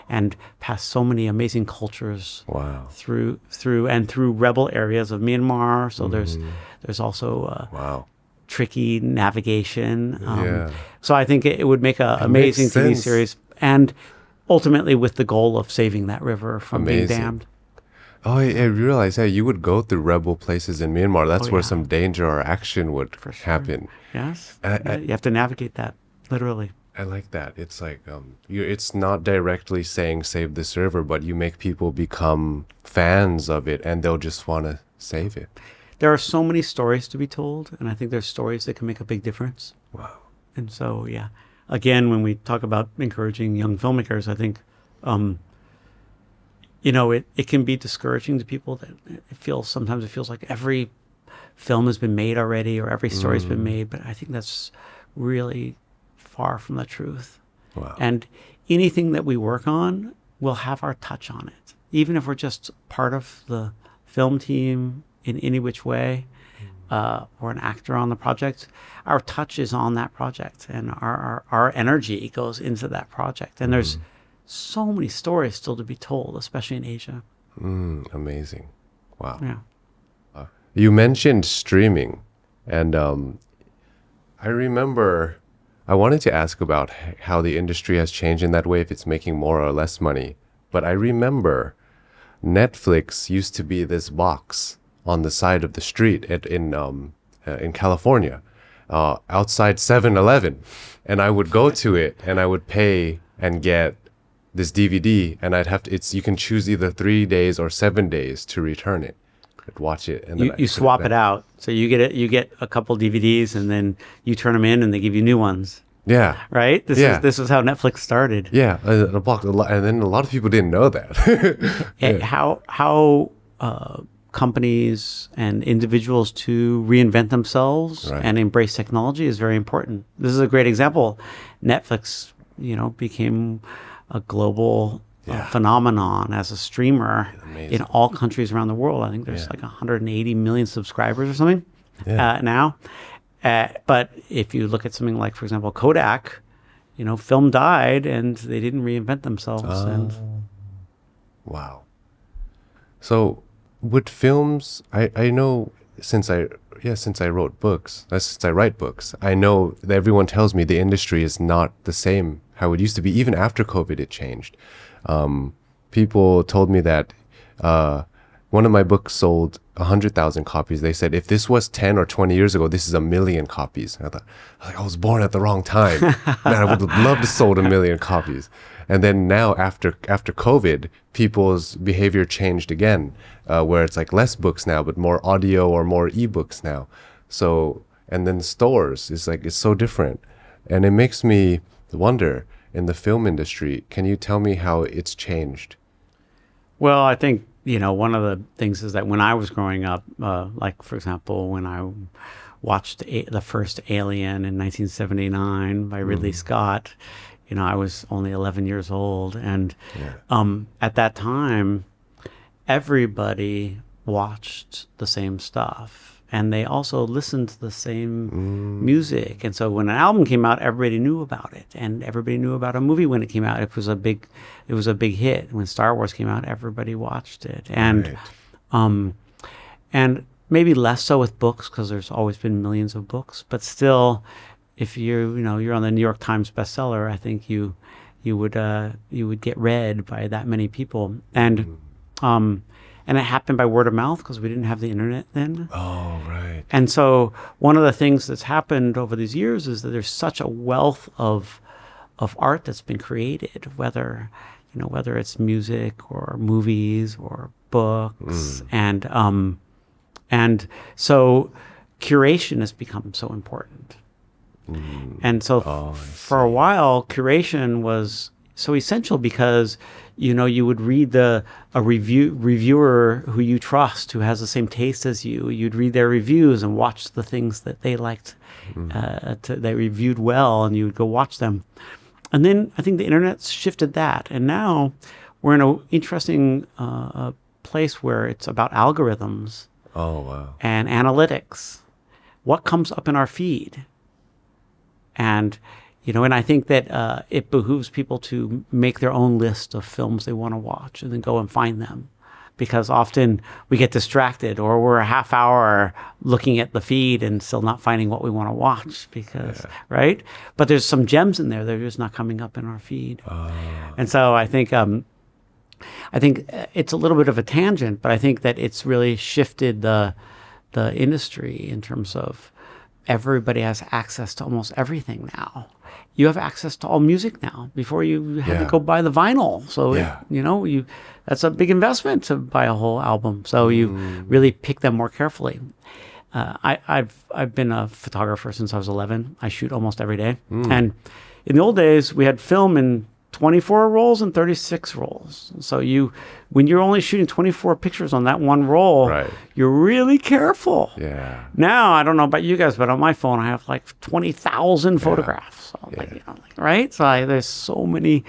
and past so many amazing cultures. Wow. Through rebel areas of Myanmar. So there's also Wow. tricky navigation. Yeah. So I think it would make an amazing makes TV sense. series, and ultimately with the goal of saving that river from being Amazing. dammed. Oh, I realized, yeah, you would go through rebel places in Myanmar. That's where yeah. some danger or action would For sure. happen. Yes, I- you have to navigate that literally. I like that. It's like it's not directly saying save this river, but you make people become fans of it, and they'll just want to save it. There are so many stories to be told, and I think there's stories that can make a big difference. Wow. And so, yeah, again, when we talk about encouraging young filmmakers, I think, it can be discouraging to people that sometimes it feels like every film has been made already or every story's been made, but I think that's really far from the truth. Wow. And anything that we work on will have our touch on it, even if we're just part of the film team in any which way, or an actor on the project. Our touch is on that project, and our energy goes into that project. And there's so many stories still to be told, especially in Asia. Amazing. Wow. Yeah. You mentioned streaming, and I remember I wanted to ask about how the industry has changed in that way, if it's making more or less money. But I remember Netflix used to be this box on the side of the street in California, outside 7-Eleven, and I would go to it and I would pay and get this DVD, and you can choose either 3 days or 7 days to return it. I'd watch it, and then You swap it out. So you get a couple DVDs, and then you turn them in, and they give you new ones. Yeah. Right? This is how Netflix started. Yeah, a box, and then a lot of people didn't know that. And how companies and individuals to reinvent themselves Right. and embrace technology is very important. This is a great example. Netflix, became a global phenomenon as a streamer in all countries around the world. I think there's like 180 million subscribers or something now. But if you look at something like, for example, Kodak, film died and they didn't reinvent themselves. And Wow. So with films, I know since I wrote books, since I write books, I know that everyone tells me the industry is not the same how it used to be. Even after COVID, it changed. People told me that one of my books sold 100,000 copies. They said, if this was 10 or 20 years ago, this is 1 million copies. And I was born at the wrong time. Man, I would love to sold 1 million copies. And then now after COVID, people's behavior changed again, where it's like less books now, but more audio or more ebooks now. So, and then stores is like, it's so different. And it makes me wonder, in the film industry, can you tell me how it's changed? well, I think, one of the things is that when I was growing up, like, for example, when I watched the first Alien in 1979 by Ridley Scott, I was only 11 years old. And at that time, everybody watched the same stuff. And they also listened to the same music. And so when an album came out, everybody knew about it. And everybody knew about a movie when it came out. It was a big hit. When Star Wars came out, everybody watched it. And and maybe less so with books, because there's always been millions of books. But still, if you're on the New York Times bestseller, I think you would get read by that many people. And it happened by word of mouth because we didn't have the internet then. Oh, right. And so one of the things that's happened over these years is that there's such a wealth of art that's been created, whether it's music or movies or books, and so curation has become so important. And so for a while, curation was so essential because you would read a reviewer who you trust, who has the same taste as you. You'd read their reviews and watch the things that they liked, they reviewed well, and you would go watch them. And then I think the internet shifted that, and now we're in an interesting place where it's about algorithms. Oh, wow. And analytics. What comes up in our feed? And, and I think that it behooves people to make their own list of films they want to watch and then go and find them. Because often we get distracted, or we're a half hour looking at the feed and still not finding what we want to watch right? But there's some gems in there. They're just not coming up in our feed. And so I think it's a little bit of a tangent, but I think that it's really shifted the industry in terms of everybody has access to almost everything now. You have access to all music now. Before you had to go buy the vinyl. So, that's a big investment to buy a whole album. So you really pick them more carefully. I've been a photographer since I was 11. I shoot almost every day. And in the old days, we had film in 24 rolls and 36 rolls. So when you're only shooting 24 pictures on that one roll, you're really careful. Yeah. Now, I don't know about you guys, but on my phone, I have like 20,000 photographs. So right? So there's so many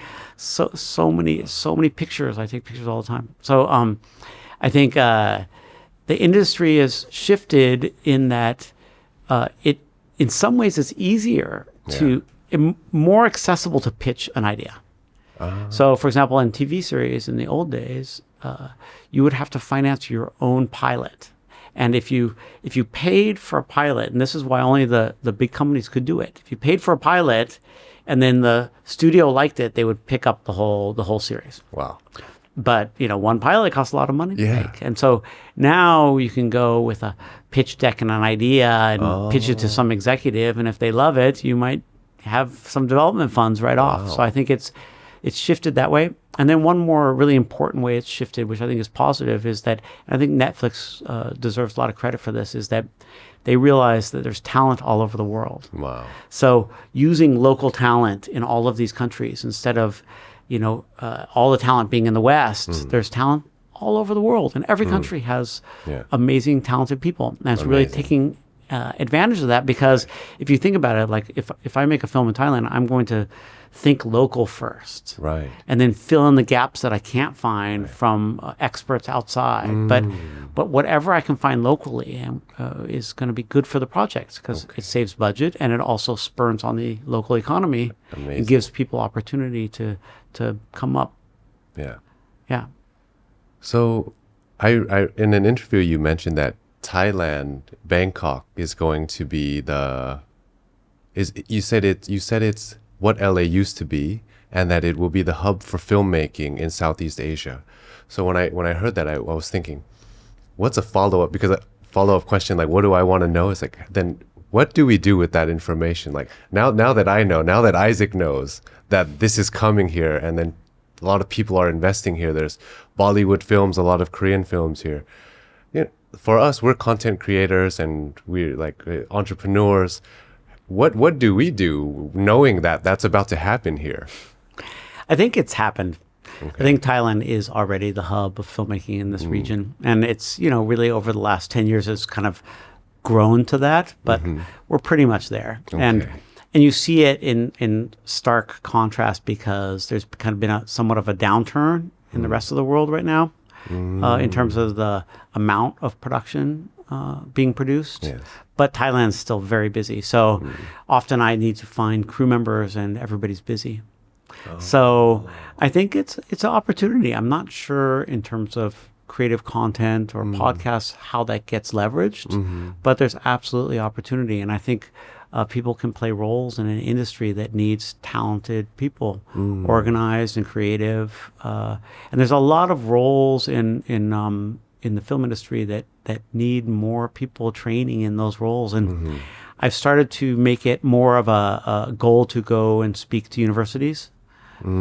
pictures. I take pictures all the time. So I think the industry has shifted in that in some ways, it's easier more accessible to pitch an idea. So, for example, in TV series in the old days, you would have to finance your own pilot. And if you paid for a pilot, and this is why only the big companies could do it, if you paid for a pilot and then the studio liked it, they would pick up the whole series. Wow. But, one pilot costs a lot of money to make. And so now you can go with a pitch deck and an idea and pitch it to some executive. And if they love it, you might have some development funds right off. So I think it's shifted that way. And then one more really important way it's shifted, which I think is positive, is that I think Netflix deserves a lot of credit for this, is that they realize that there's talent all over the world. Wow. So using local talent in all of these countries instead of, all the talent being in the West, there's talent all over the world. And every country has amazing, talented people. And it's really taking advantage of that, because if you think about it, like if I make a film in Thailand, I'm going to think local first, right, and then fill in the gaps that I can't find from experts outside. But whatever I can find locally is going to be good for the project, because it saves budget and it also spurs on the local economy. Amazing. And gives people opportunity to come up. Yeah. So, I in an interview you mentioned that Thailand, Bangkok is going to be you said it's what LA used to be, and that it will be the hub for filmmaking in Southeast Asia. So when I heard that, I was thinking, what's a follow-up? Because a follow-up question, like, what do I want to know? Is like, then what do we do with that information? Like now that I know, now that Isaac knows that this is coming here, and then a lot of people are investing here. There's Bollywood films, a lot of Korean films here. For us, we're content creators and we're like entrepreneurs. What do we do knowing that that's about to happen here? I think it's happened. Okay. I think Thailand is already the hub of filmmaking in this region. And it's, really over the last 10 years, it's kind of grown to that, but we're pretty much there. Okay. And you see it in stark contrast, because there's kind of been somewhat of a downturn in the rest of the world right now. In terms of the amount of production being produced. Yes. But Thailand's still very busy. So often I need to find crew members and everybody's busy. So I think it's an opportunity. I'm not sure in terms of creative content or podcasts how that gets leveraged, but there's absolutely opportunity. And I think people can play roles in an industry that needs talented people, organized and creative. And there's a lot of roles in the film industry that need more people training in those roles. And I've started to make it more of a goal to go and speak to universities,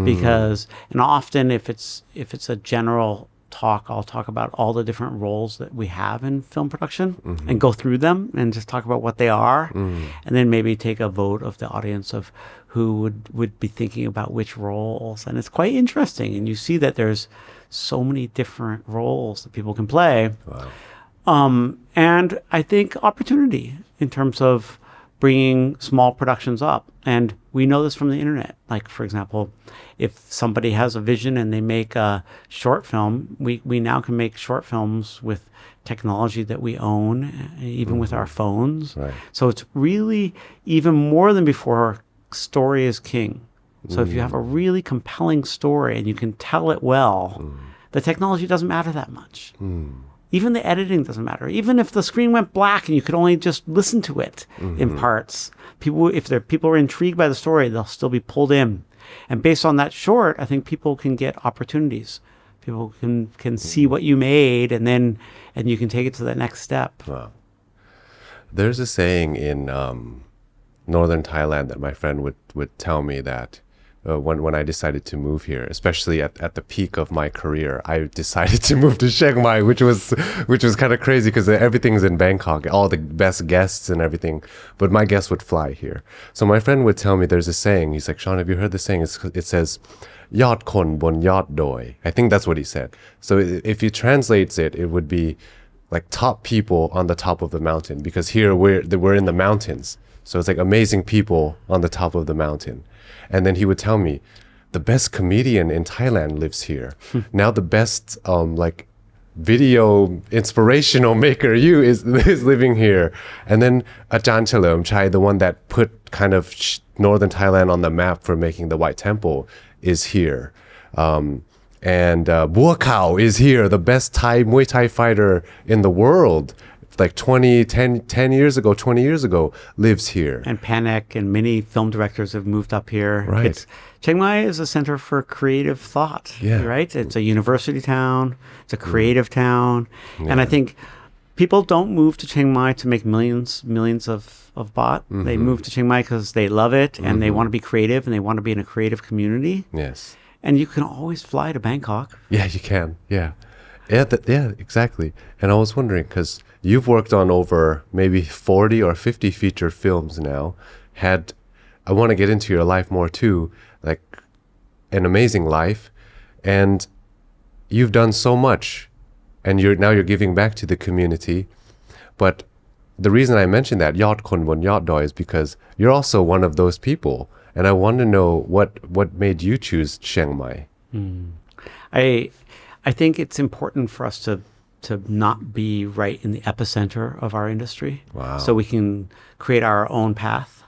because, and often if it's a general talk, I'll talk about all the different roles that we have in film production and go through them and just talk about what they are, and then maybe take a vote of the audience of who would be thinking about which roles. And it's quite interesting. And you see that there's so many different roles that people can play. Wow. And I think opportunity in terms of bringing small productions up. And we know this from the internet. Like, for example, if somebody has a vision and they make a short film, we now can make short films with technology that we own, even with our phones. Right. So it's really, even more than before, story is king. So if you have a really compelling story and you can tell it well, the technology doesn't matter that much. Even the editing doesn't matter. Even if the screen went black and you could only just listen to it in parts, if people are intrigued by the story, they'll still be pulled in. And based on that short, I think people can get opportunities. People can see what you made, and you can take it to the next step. Wow. There's a saying in northern Thailand that my friend would tell me that when I decided to move here, especially at the peak of my career, I decided to move to Chiang Mai, which was kind of crazy because everything's in Bangkok, all the best guests and everything, but my guests would fly here. So my friend would tell me there's a saying. He's like, Sean, have you heard the saying? It says, "Yat kon bon yat doi." I think that's what he said. So if he translates it, it would be like top people on the top of the mountain, because here we're in the mountains. So it's like amazing people on the top of the mountain. And then he would tell me, the best comedian in Thailand lives here. Now the best like video inspirational maker is living here. And then Ajahn Chalerm Chai, the one that put kind of northern Thailand on the map for making the White Temple, is here. And Bua Khao is here, the best Muay Thai fighter in the world. Like 10 years ago, 20 years ago, lives here. And Panek and many film directors have moved up here. Right. Chiang Mai is a center for creative thought, right? It's a university town. It's a creative town. Yeah. And I think people don't move to Chiang Mai to make millions of baht. They move to Chiang Mai because they love it and they want to be creative and they want to be in a creative community. Yes. And you can always fly to Bangkok. Yeah, you can. Yeah. Yeah, exactly. And I was wondering, because you've worked on over maybe 40 or 50 feature films now. I want to get into your life more too, like an amazing life. And you've done so much, and you're giving back to the community. But the reason I mentioned that, Yat Kon Bon Yat Doi, is because you're also one of those people. And I want to know what made you choose Chiang Mai. I think it's important for us to not be right in the epicenter of our industry. Wow. So we can create our own path.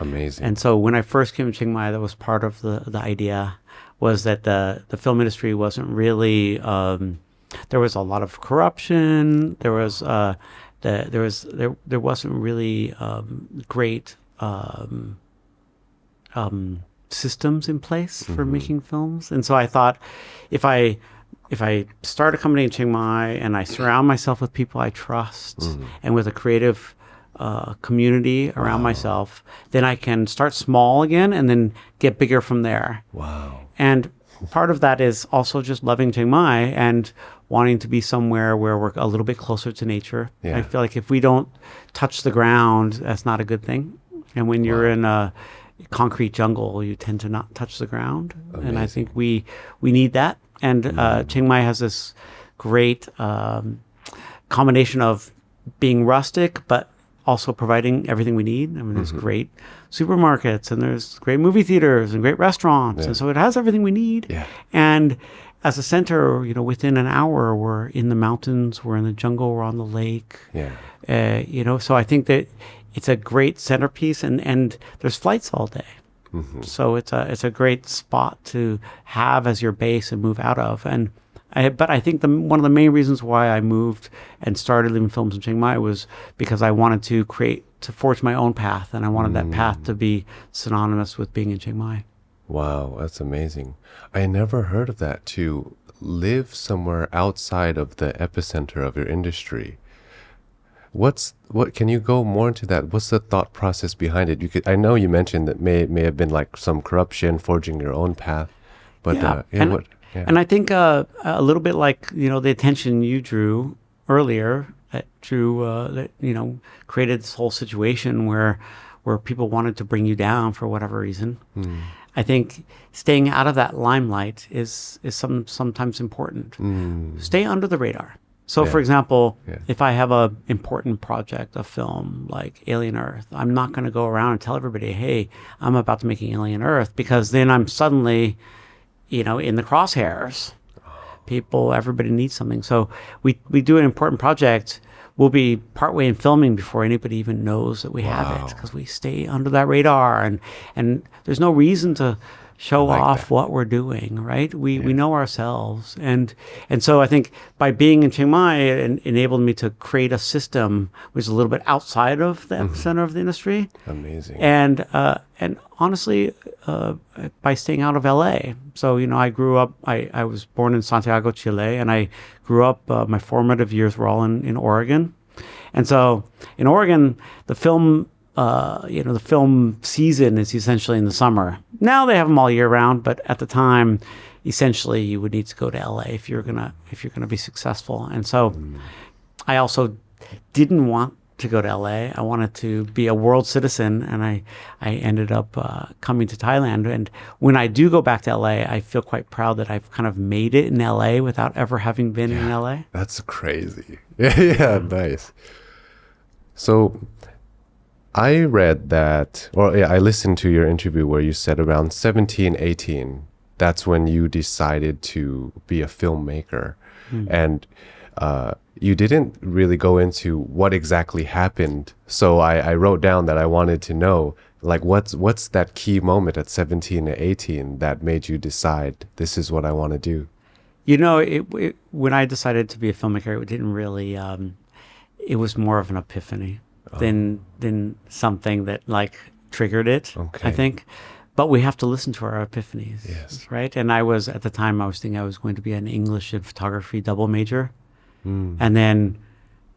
Amazing. And so when I first came to Chiang Mai, that was part of the idea, was that the film industry wasn't really, there was a lot of corruption. There wasn't really great systems in place for making films. And so I thought, if I start a company in Chiang Mai and I surround myself with people I trust and with a creative community around myself, then I can start small again and then get bigger from there. Wow. And part of that is also just loving Chiang Mai and wanting to be somewhere where we're a little bit closer to nature. Yeah. I feel like if we don't touch the ground, that's not a good thing. And when you're in a concrete jungle, you tend to not touch the ground. Amazing. And I think we need that. And Chiang Mai has this great combination of being rustic, but also providing everything we need. I mean, there's great supermarkets and there's great movie theaters and great restaurants. Yeah. And so it has everything we need. Yeah. And as a center, within an hour, we're in the mountains, we're in the jungle, we're on the lake. Yeah. So I think that it's a great centerpiece, and there's flights all day. So it's a great spot to have as your base and move out of. But I think one of the main reasons why I moved and started living films in Chiang Mai was because I wanted to forge my own path, and I wanted that path to be synonymous with being in Chiang Mai. Wow, that's amazing. I never heard of that, to live somewhere outside of the epicenter of your industry. What can you go more into that? What's the thought process behind it? I know you mentioned that may have been like some corruption, forging your own path, but and I think a little bit like the attention you drew earlier, that created this whole situation where people wanted to bring you down for whatever reason. I think staying out of that limelight is sometimes important. Stay under the radar. So, for example, Yeah. if I have a important project, a film like Alien Earth, I'm not going to go around and tell everybody, hey, I'm about to make an Alien Earth, because then I'm suddenly, in the crosshairs. Everybody needs something. So we do an important project. We'll be partway in filming before anybody even knows that we have it, because we stay under that radar, and there's no reason to show off what we're doing, right? We know ourselves, and so I think by being in Chiang Mai, it enabled me to create a system which is a little bit outside of the epicenter of the industry. Amazing. And honestly, by staying out of LA. So I grew up. I was born in Santiago, Chile, and I grew up. My formative years were all in Oregon, and so in Oregon, the film season is essentially in the summer. Now they have them all year round, but at the time, essentially you would need to go to LA if you're gonna be successful. And so I also didn't want to go to LA. I wanted to be a world citizen, and I ended up coming to Thailand. And when I do go back to LA, I feel quite proud that I've kind of made it in LA without ever having been in LA. That's crazy. Yeah, nice. So I read that, I listened to your interview where you said around 17, 18, that's when you decided to be a filmmaker. And you didn't really go into what exactly happened. So I wrote down that I wanted to know, like, what's that key moment at 17 or 18 that made you decide this is what I want to do? When I decided to be a filmmaker, it didn't really, it was more of an epiphany than something that triggered it, I think. But we have to listen to our epiphanies, right? And at the time, I was thinking I was going to be an English and photography double major. And then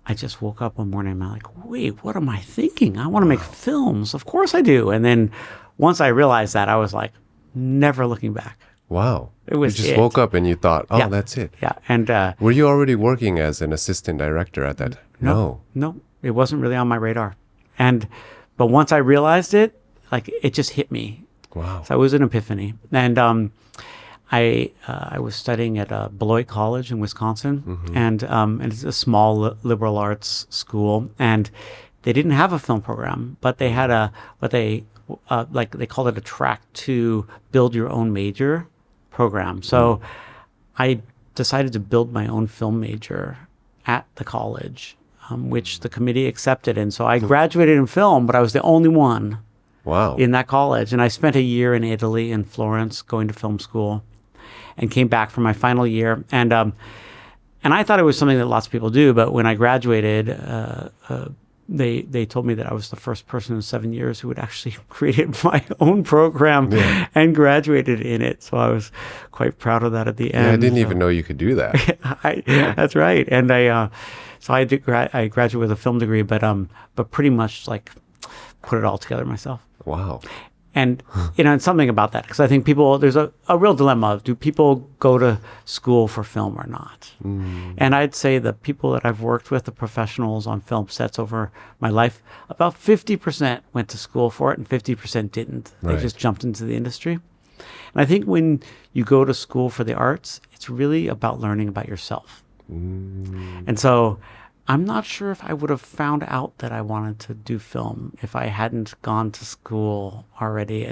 I just woke up one morning and I'm like, wait, what am I thinking? I want to make films. Of course I do. And then once I realized that, I was like, never looking back. Wow. You just woke up and you thought, that's it. Yeah. And were you already working as an assistant director at that? No, it wasn't really on my radar. But once I realized it, it just hit me. Wow. So it was an epiphany. And I was studying at Beloit College in Wisconsin, and it's a small liberal arts school, and they didn't have a film program, but they had they called it a track to build your own major program. So I decided to build my own film major at the college, which the committee accepted. And so I graduated in film, but I was the only one in that college. And I spent a year in Italy, in Florence, going to film school, and came back for my final year. And I thought it was something that lots of people do, but when I graduated, they told me that I was the first person in 7 years who had actually created my own program and graduated in it. So I was quite proud of that at the end. Yeah, I didn't even know you could do that. That's right. And I graduated with a film degree, but pretty much put it all together myself. Wow. And, it's something about that, because I think there's a real dilemma of, do people go to school for film or not? And I'd say the people that I've worked with, the professionals on film sets over my life, about 50% went to school for it and 50% didn't. They just jumped into the industry. And I think when you go to school for the arts, it's really about learning about yourself. And so I'm not sure if I would have found out that I wanted to do film if I hadn't gone to school already.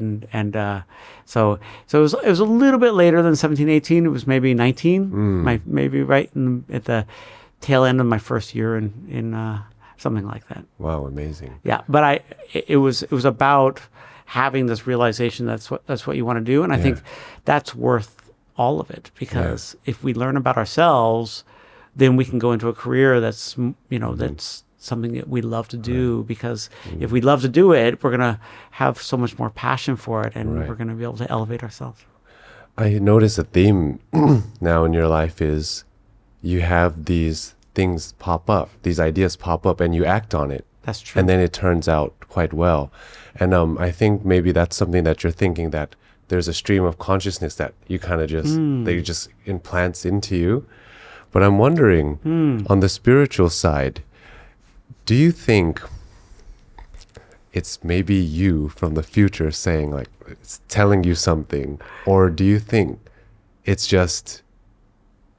So it was a little bit later than 17, 18. It was maybe 19, maybe right at the tail end of my first year in something like that. Wow, amazing. Yeah, but it was about having this realization that's what you want to do, and I think that's worth all of it, because if we learn about ourselves, then we can go into a career that's, that's something that we love to do, because if we love to do it, we're going to have so much more passion for it, and we're going to be able to elevate ourselves. I notice a theme now in your life is you have these things pop up, these ideas pop up, and you act on it. That's true. And then it turns out quite well. And I think maybe that's something that you're thinking, that there's a stream of consciousness that you kind of just implants into you. But I'm wondering, on the spiritual side, do you think it's maybe you from the future saying, it's telling you something? Or do you think it's just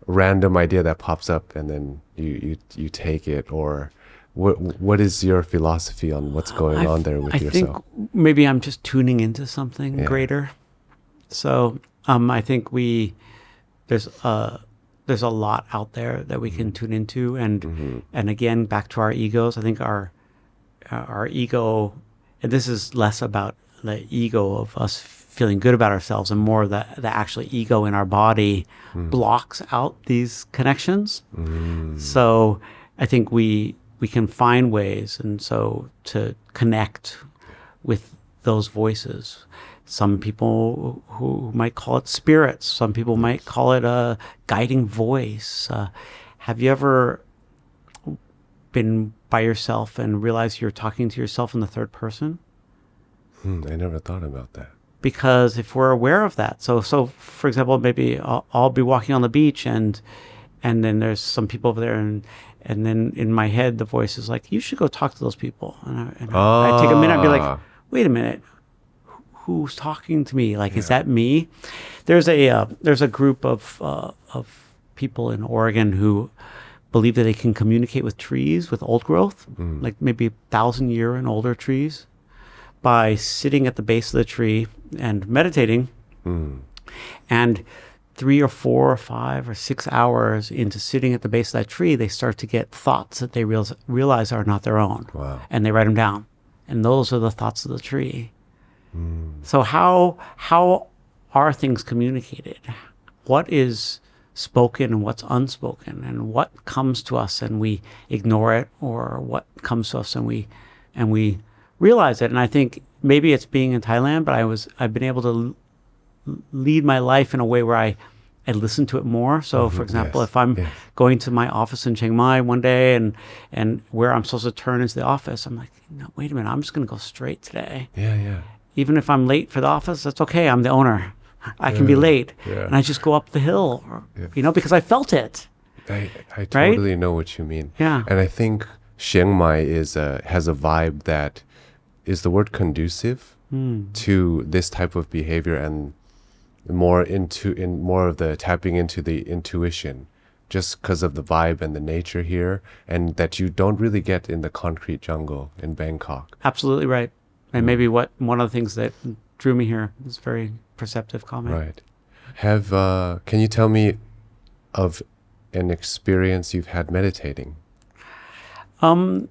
random idea that pops up and then you take it, or what is your philosophy on what's going on there with I yourself? think maybe I'm just tuning into something Yeah. greater. So I think there's a lot out there that we can tune into, and again, back to our egos. I think our ego, and this is less about the ego of us feeling good about ourselves and more the actual ego in our body blocks out these connections. So I think we can find ways, and so to connect with those voices. Some people who might call it spirits. Some people might call it a guiding voice. Have you ever been by yourself and realized you're talking to yourself in the third person? I never thought about that. Because if we're aware of that, so for example, maybe I'll be walking on the beach and then there's some people over there and then in my head the voice is like, you should go talk to those people. And I take a minute and be like, wait a minute, who's talking to me? Like, is that me? There's a group of people in Oregon who believe that they can communicate with trees with old growth, like maybe 1,000-year and older trees, by sitting at the base of the tree and meditating. And 3 or 4 or 5 or 6 hours into sitting at the base of that tree, they start to get thoughts that they realize are not their own. Wow. And they write them down. And those are the thoughts of the tree. So how are things communicated? What is spoken and what's unspoken, and what comes to us and we ignore it, or what comes to us and we realize it? And I think maybe it's being in Thailand, but I've been able to lead my life in a way where I listen to it more. So for example, if I'm going to my office in Chiang Mai one day and where I'm supposed to turn into the office, I'm like, no, wait a minute, I'm just going to go straight today. Yeah. Even if I'm late for the office, that's okay. I'm the owner. I can be late. Yeah. And I just go up the hill, because I felt it. I totally know what you mean. Yeah. And I think Chiang Mai has a vibe that is the word conducive to this type of behavior, and more of the tapping into the intuition, just because of the vibe and the nature here, and that you don't really get in the concrete jungle in Bangkok. Absolutely right. And maybe one of the things that drew me here is very perceptive comment. Right. Can you tell me of an experience you've had meditating? I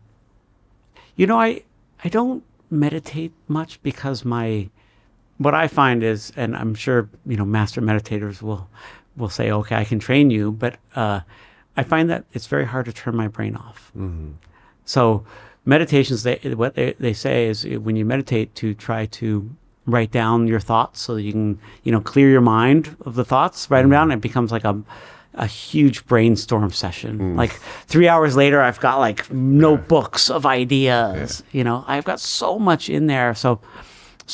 don't meditate much because what I find is, and I'm sure, master meditators will say, okay, I can train you, but I find that it's very hard to turn my brain off. So meditations, what they say is when you meditate to try to write down your thoughts so that you can, clear your mind of the thoughts, write them down, and it becomes like a huge brainstorm session. Like 3 hours later, I've got like notebooks of ideas, I've got so much in there. So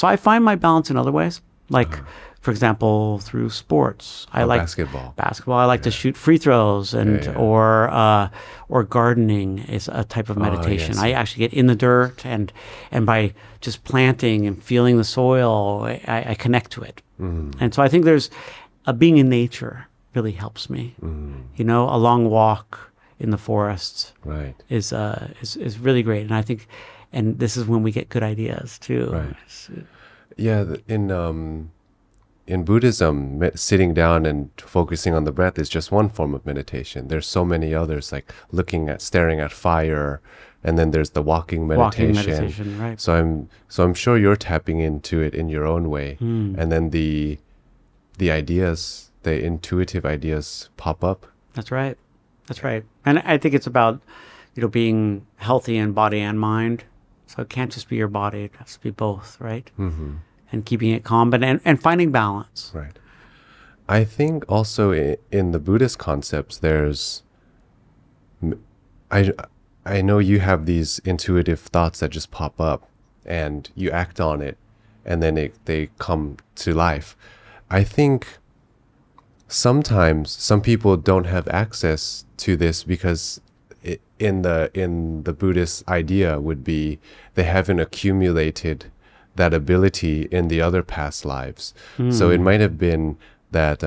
I find my balance in other ways, like, for example, through sports. I like basketball. I like to shoot free throws, or gardening is a type of meditation. I actually get in the dirt and by just planting and feeling the soil, I connect to it. And so I think there's being in nature really helps me. A long walk in the forest is really great, and I think, and this is when we get good ideas too. Right. Yeah, in Buddhism, sitting down and focusing on the breath is just one form of meditation. There's so many others, like staring at fire, and then there's the walking meditation. Right. So I'm sure you're tapping into it in your own way, and then the ideas, the intuitive ideas pop up. That's right. And I think it's about being healthy in body and mind. So it can't just be your body; it has to be both, right? And keeping it calm, but and finding balance. Right. I think also in the Buddhist concepts, there's, I know you have these intuitive thoughts that just pop up, and you act on it, and then they come to life. I think sometimes some people don't have access to this because in the Buddhist idea would be they haven't accumulated that ability in the other past lives. So it might have been that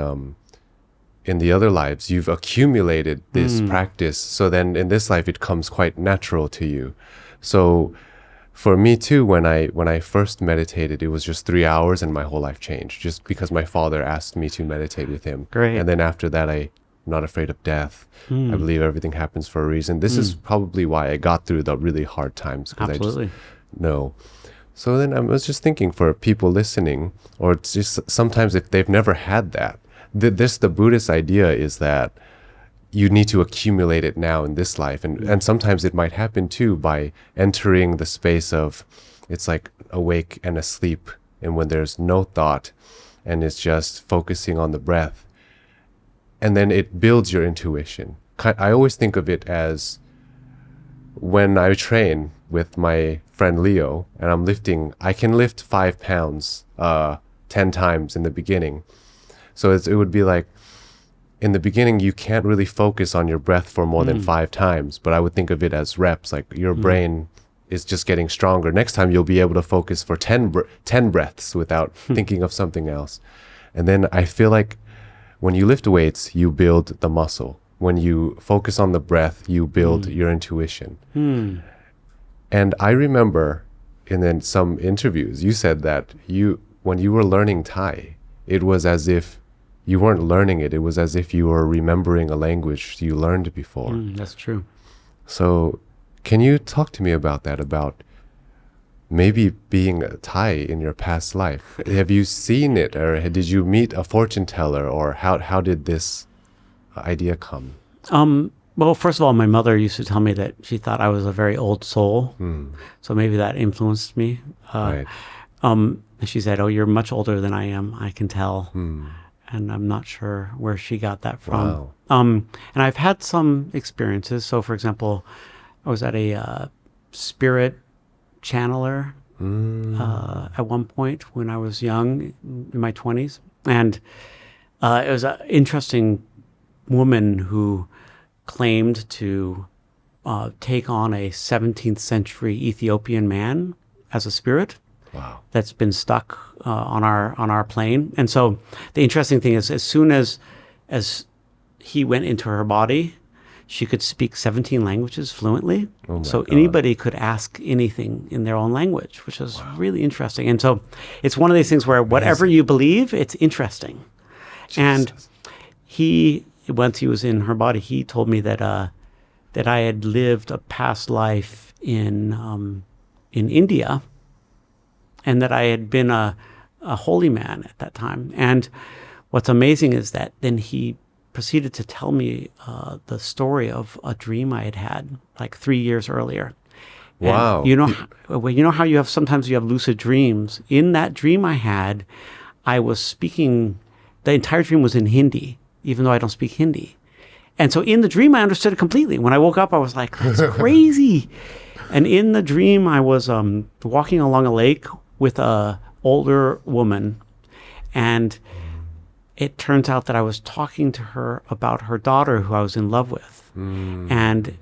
in the other lives, you've accumulated this practice. So then in this life, it comes quite natural to you. So for me too, when I first meditated, it was just 3 hours and my whole life changed just because my father asked me to meditate with him. Great. And then after that, I'm not afraid of death. I believe everything happens for a reason. This is probably why I got through the really hard times. Absolutely. I just know. So then I was just thinking for people listening, or it's just sometimes if they've never had that, the Buddhist idea is that you need to accumulate it now in this life. And sometimes it might happen too by entering the space of, it's like awake and asleep, and when there's no thought and it's just focusing on the breath. And then it builds your intuition. I always think of it as when I train with my friend Leo and I'm lifting, I can lift 5 pounds 10 times in the beginning. So it would be like, in the beginning, you can't really focus on your breath for more than 5 times, but I would think of it as reps, like your brain is just getting stronger. Next time, you'll be able to focus for 10 breaths without thinking of something else. And then I feel like when you lift weights, you build the muscle. When you focus on the breath, you build your intuition. And I remember in some interviews, you said that when you were learning Thai, it was as if you weren't learning it. It was as if you were remembering a language you learned before. That's true. So can you talk to me about that, about maybe being a Thai in your past life? Have you seen it, or did you meet a fortune teller, or how did this idea come? Well, first of all, my mother used to tell me that she thought I was a very old soul. So maybe that influenced me. Right. And she said, "Oh, you're much older than I am. I can tell." And I'm not sure where she got that from. Wow. And I've had some experiences. So, for example, I was at a spirit channeler at one point when I was young, in my 20s. And it was an interesting woman who claimed to take on a 17th century Ethiopian man as a spirit. Wow. That's been stuck on our plane. And so the interesting thing is, as soon as he went into her body, she could speak 17 languages fluently. Oh my so God. anybody could ask anything in their own language, which is really interesting. And so it's one of these things where whatever you believe, it's interesting. Jesus. And once he was in her body, he told me that I had lived a past life in India, and that I had been a holy man at that time. And what's amazing is that then he proceeded to tell me the story of a dream I had had like 3 years earlier. Wow. And you know how sometimes you have lucid dreams. In that dream I had, I was speaking. The entire dream was in Hindi, even though I don't speak Hindi. And so in the dream, I understood it completely. When I woke up, I was like, "That's crazy." And in the dream, I was walking along a lake with a older woman, and it turns out that I was talking to her about her daughter who I was in love with. And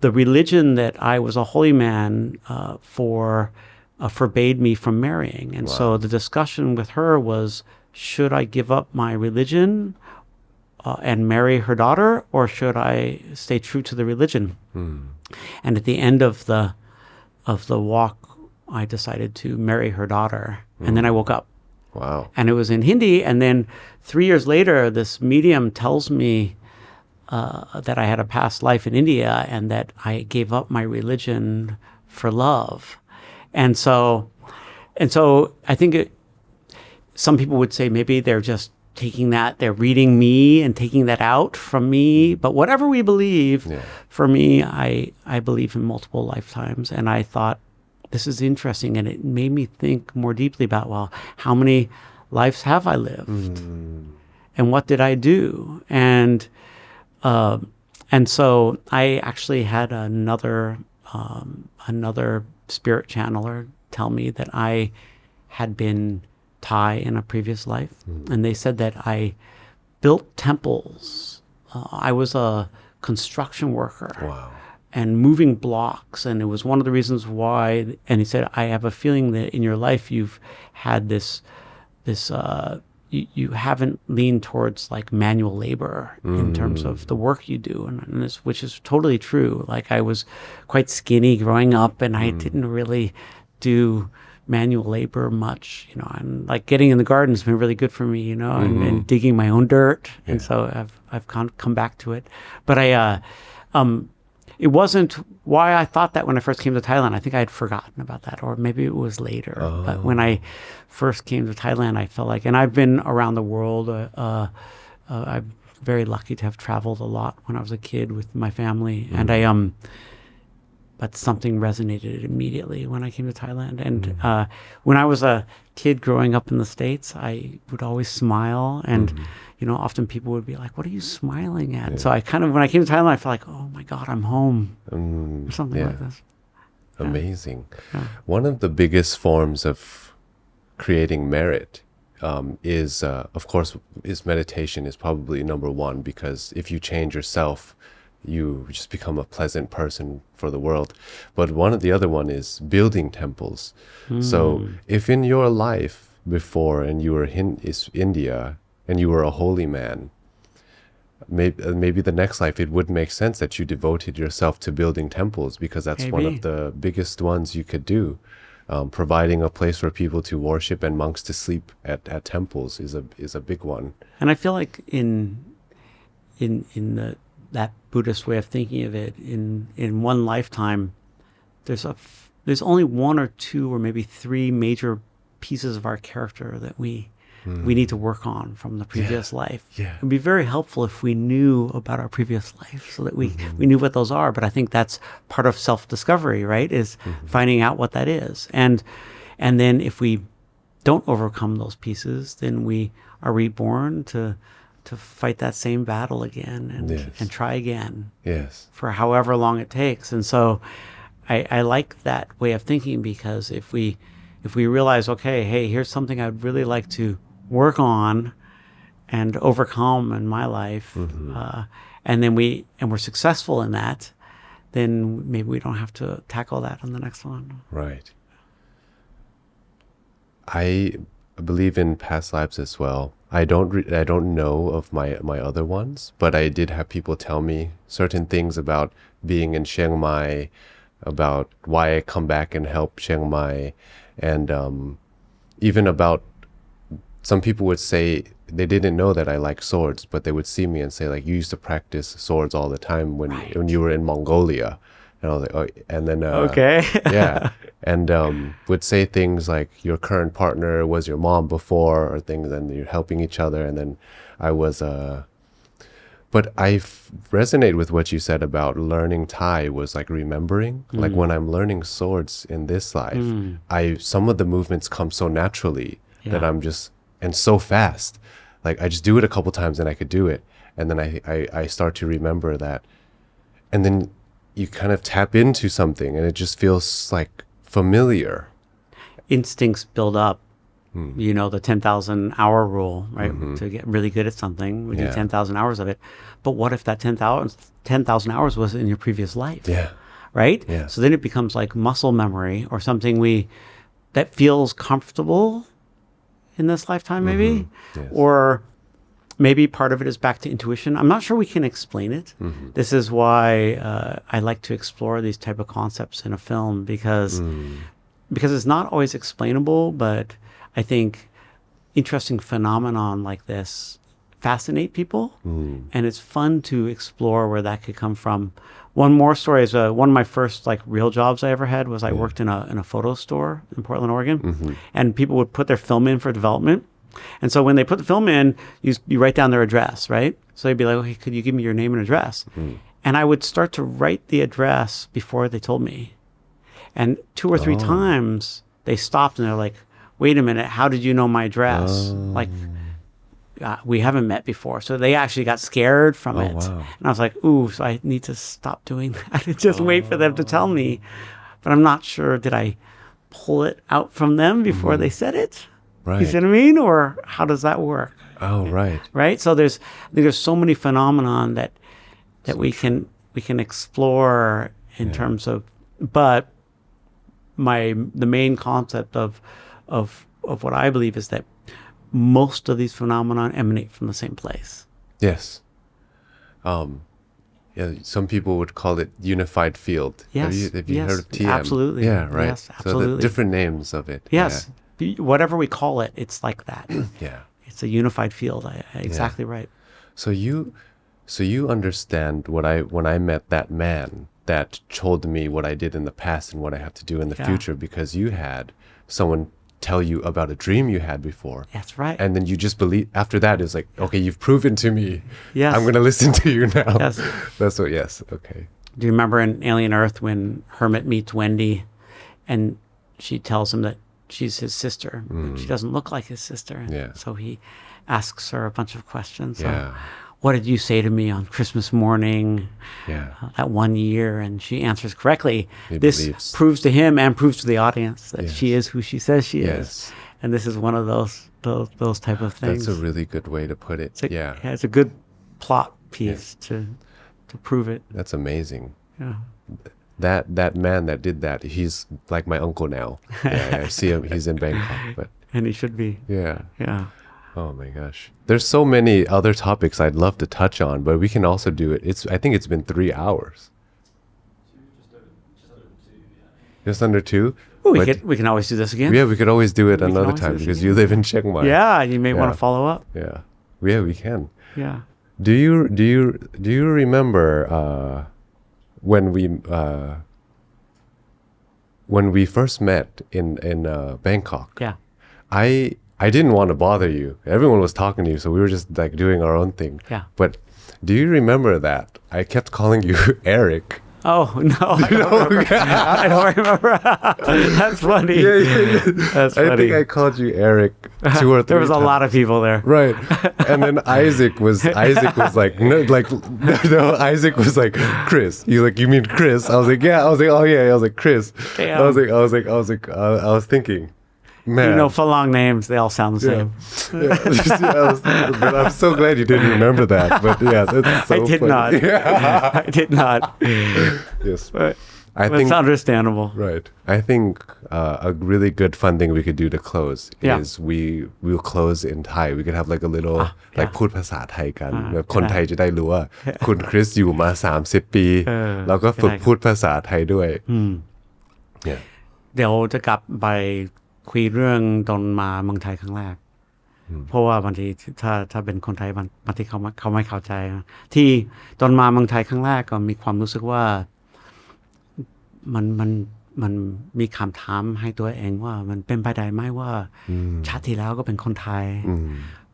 the religion that I was a holy man forbade me from marrying. And so the discussion with her was, should I give up my religion and marry her daughter, or should I stay true to the religion? And at the end of the walk, I decided to marry her daughter. And then I woke up. Wow. And it was in Hindi. And then 3 years later, this medium tells me that I had a past life in India and that I gave up my religion for love. And so I think some people would say maybe they're just taking that, they're reading me and taking that out from me. But whatever we believe, for me, I believe in multiple lifetimes. And I thought, this is interesting. And it made me think more deeply about, well, how many lives have I lived? And what did I do? And so I actually had another spirit channeler tell me that I had been Thai in a previous life. And they said that I built temples. I was a construction worker. Wow. And moving blocks. And it was one of the reasons why, and he said, I have a feeling that in your life you've had this you haven't leaned towards like manual labor in terms of the work you do, and this, which is totally true. Like I was quite skinny growing up, and I didn't really do manual labor much, and like getting in the garden has been really good for me, and digging my own dirt, and so I've come back to it. But it wasn't why I thought that when I first came to Thailand. I think I had forgotten about that, or maybe it was later. But when I first came to Thailand, I felt like, and I've been around the world. I'm very lucky to have traveled a lot when I was a kid with my family, and but something resonated immediately when I came to Thailand. And when I was a kid growing up in the States, I would always smile, and often people would be like, "What are you smiling at?" So I kind of, when I came to Thailand, I felt like, "Oh my God, I'm home," or something like this. Amazing. One of the biggest forms of creating merit is, of course, meditation is probably number one, because if you change yourself, you just become a pleasant person for the world. But the other one is building temples. So if in your life before, and you were in India, and you were a holy man, maybe the next life it would make sense that you devoted yourself to building temples, because that's one of the biggest ones you could do. Providing a place for people to worship and monks to sleep at temples is a big one. And I feel like in that Buddhist way of thinking of it, in one lifetime, there's only one or two or maybe three major pieces of our character that we need to work on from the previous life. It would be very helpful if we knew about our previous life, so that we knew what those are. But I think that's part of self-discovery, right? Is finding out what that is. And then if we don't overcome those pieces, then we are reborn to fight that same battle again and try again. For however long it takes. And so I like that way of thinking, because if we realize, okay, hey, here's something I'd really like to work on and overcome in my life, and then we're successful in that, then maybe we don't have to tackle that on the next one. Right. I believe in past lives as well. I don't know of my other ones, but I did have people tell me certain things about being in Chiang Mai, about why I come back and help Chiang Mai, and even about, some people would say they didn't know that I like swords, but they would see me and say, like, you used to practice swords all the time when you were in Mongolia. And I was like, oh, and then and would say things like, your current partner was your mom before, or things, and you're helping each other. And then I was but I resonate with what you said about learning Thai, was like remembering, like when I'm learning swords in this life, some of the movements come so naturally that I'm just, and so fast, like I just do it a couple times and I could do it, and then I start to remember that, and then you kind of tap into something and it just feels like familiar. Instincts build up. The 10,000 hour rule, right? To get really good at something, we need 10,000 hours of it. But what if that 10,000 hours was in your previous life? Right? So then it becomes like muscle memory, or something that feels comfortable in this lifetime, maybe. Or maybe part of it is back to intuition. I'm not sure we can explain it. This is why I like to explore these type of concepts in a film, because it's not always explainable, but I think interesting phenomenon like this fascinate people, and it's fun to explore where that could come from. One more story is one of my first like real jobs I ever had was I worked in a photo store in Portland, Oregon, and people would put their film in for development. And so when they put the film in, you write down their address, right? So they'd be like, okay, could you give me your name and address? And I would start to write the address before they told me. And 2 or 3 times they stopped and they're like, wait a minute, how did you know my address? Like, we haven't met before. So they actually got scared from it. Wow. And I was like, ooh, so I need to stop doing that and just wait for them to tell me. But I'm not sure, did I pull it out from them before they said it? Right. You see what I mean? Or how does that work? Oh, right. Right? So there's so many phenomenon that we can explore in terms of, but the main concept of what I believe is that most of these phenomena emanate from the same place. Yes. Yeah, some people would call it unified field. Yes, Have you yes, heard of TM? absolutely. Yeah, right. Yes, So the absolutely. different names of it. Yes, whatever we call it, it's like that. Yeah. It's a unified field. Exactly right. So you understand when I met that man that told me what I did in the past and what I have to do in the future because you had someone tell you about a dream you had before. That's right. And then you just believe after that it's like, okay, you've proven to me. Yes. I'm going to listen to you now. Yes. That's what, yes. Okay. Do you remember in Alien Earth when Hermit meets Wendy and she tells him that she's his sister, but she doesn't look like his sister. Yeah. So he asks her a bunch of questions. So, Yeah. what did you say to me on Christmas morning that one year? And she answers correctly. This believes. proves to him and proves to the audience that she is who she says she is. And this is one of those type of things. That's a really good way to put it. It's a good plot piece to prove it. That's amazing. Yeah. That man that did that, he's like my uncle now. I see him. He's in Bangkok, but And he should be. yeah. Yeah. Oh my gosh. There's so many other topics I'd love to touch on, but we can also do it. I think it's been 3 hours. Just under 2? Well, we can always do this again. Yeah, we could always do it another always do time this because again. you live in Chiang Mai. Yeah, you may want to follow up. Yeah. Yeah, we can. Yeah. Do you remember when we first met in Bangkok? Yeah. I didn't want to bother you. Everyone was talking to you, so we were just like doing our own thing. Yeah. But do you remember that I kept calling you Eric? Oh, no, I don't remember. I don't remember. That's funny. That's funny. I think I called you Eric 2 or 3 There was a times. lot of people there. Right. And then Isaac was like, no, Isaac was like, Chris. He's like, you mean Chris? I was like, yeah. I was like, oh yeah. I was like, Chris. Damn. I was thinking, man. You know, for long names, they all sound the same. But I'm so glad you didn't remember that. But yeah, that's so I did funny. not. Yeah. I did not. Yes. But I it's think understandable. right. I think a really good fun thing we could do to close is we'll close in Thai. We could have like a little like พูดภาษาไทยกันแบบคนไทยจะได้รู้ว่าคุณคริสอยู่มา30 ปีแล้วก็ฝึกพูดภาษาไทยด้วย Yeah. เดี๋ยวจะกลับไปคุยเรื่องตอนมาเมืองไทยครั้งแรก เพราะว่าบางทีถ้าเป็นคนไทยบางทีเขาไม่เข้าใจนะที่ตอนมาเมืองไทยครั้งแรกก็มีความรู้สึกว่ามันมีคำถามให้ตัวเองว่ามันเป็นไปได้ไหมว่าชาติที่แล้วก็เป็นคนไทย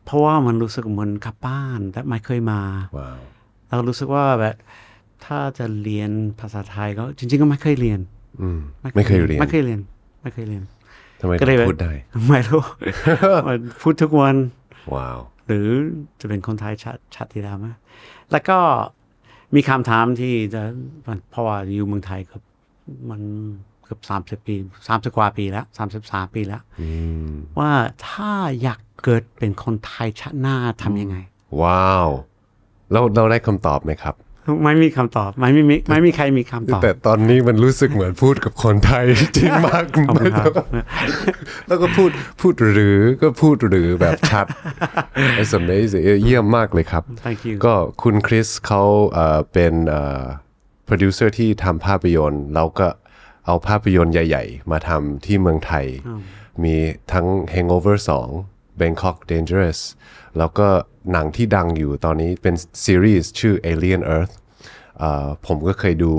เพราะว่ามันรู้สึกเหมือนกลับบ้านแต่ไม่เคยมา Wow. เรารู้สึกว่าแบบถ้าจะเรียนภาษาไทยก็จริงๆก็ไม่เคยเรียน ไม่เคยเรียน ทำไม ก็เลย พูดได้ ไม่รู้ มันพูดทุกวัน ว้าว หรือจะเป็นคนไทยชาติที่แล้วไหมแล้วก็มีคำถามที่จะเพราะว่าอยู่เมืองไทยมันเกือบ30 ปี30 กว่าปีแล้ว33 ปีแล้วว่าถ้าอยากเกิดเป็นคนไทยชาติหน้าทำยังไง ว้าวเราได้คำตอบไหมครับ ไม่มีคำตอบไม่มีใครมีคำตอบ แต่ตอนนี้มันรู้สึกเหมือนพูดกับคนไทยจริงมาก ขอบคุณครับ แล้วก็พูดหรือแบบชัด It's amazing เยี่ยมมากเลยครับ Thank you ก็คุณคริสเขาเป็นโปรดิวเซอร์ที่ทำภาพยนตร์แล้วก็เอาภาพยนตร์ใหญ่ๆมาทำที่เมืองไทย มีทั้ง Hangover 2 Bangkok Dangerous แล้วก็หนังที่ดังอยู่ตอนนี้เป็นซีรีส์ชื่อ Alien Earth ผมก็เคยดู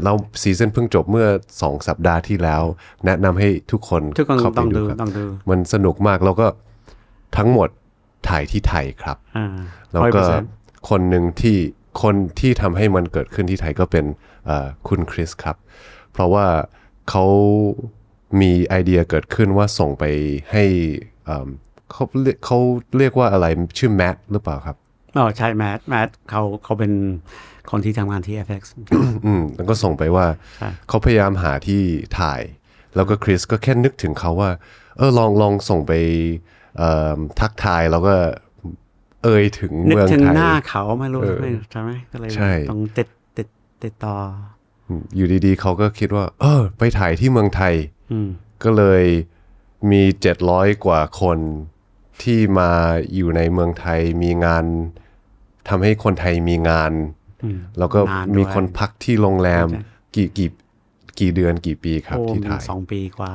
แล้วซีซั่นเพิ่งจบเมื่อ2 สัปดาห์ที่แล้วแนะนำให้ทุกคนเข้าไปดูครับมันสนุกมากแล้วก็ทั้งหมดถ่ายที่ไทยครับแล้วก็คนที่ทำให้มันเกิดขึ้นที่ไทยก็เป็นคุณคริสครับเพราะว่าเขามีไอเดียเกิดขึ้นว่าส่งไปให้เขาเรียกว่าอะไรชื่อแมทหรือเปล่าครับใช่แมทเขาเป็นคนที่ทำงานที่ FX แล้วก็ส่งไปว่าเขาพยายามหาที่ถ่ายแล้วก็คริสก็แค่นึกถึงเขาว่าลองส่งไปทักทายแล้วก็ถึงเมืองไทยนึกถึงหน้าเขาไม่รู้ใช่ไหมก็เลยต้องติดต่ออยู่ดีๆเขาก็คิดว่าไปถ่ายที่เมืองไทยก็เลยมี700 กว่าคน ที่มาอยู่ในเมืองไทยมีงานทำให้คนไทยมีงานแล้วก็มีคนพักที่โรงแรมกี่เดือนกี่ปีครับที่ไทย2 ปีกว่า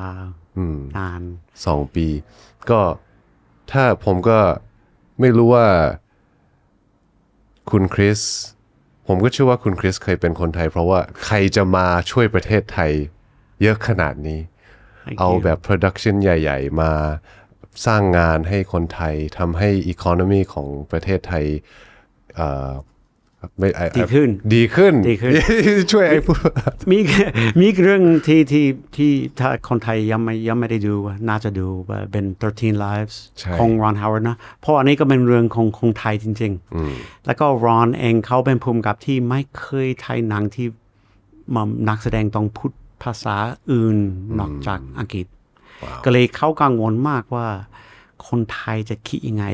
นาน 2 ปีก็ถ้าผมก็ไม่รู้ว่าคุณคริสผมก็เชื่อว่าคุณคริสเคยเป็นคนไทยเพราะว่าใครจะมาช่วยประเทศไทยเยอะขนาดนี้ เอาแบบโปรดักชันใหญ่ๆมาสร้างงานให้คนไทยทำให้อีโคโนมีของประเทศไทยดีขึ้น ช่วยไอ้พูดมีเรื่องที่ถ้าคนไทยยังไม่ได้ดูน่าจะดูเป็น13 Lives ของ Ron Howard นะเพราะอันนี้ก็เป็นเรื่องของไทยจริงๆแล้วก็ Ron เองเขาเป็นภูมิกับที่ไม่เคยถ่ายหนังที่นักแสดงต้องพูดภาษาอื่นนอกจากอังกฤษก็เลยเขากังวลมากว่าคนไทยจะคิดยังไง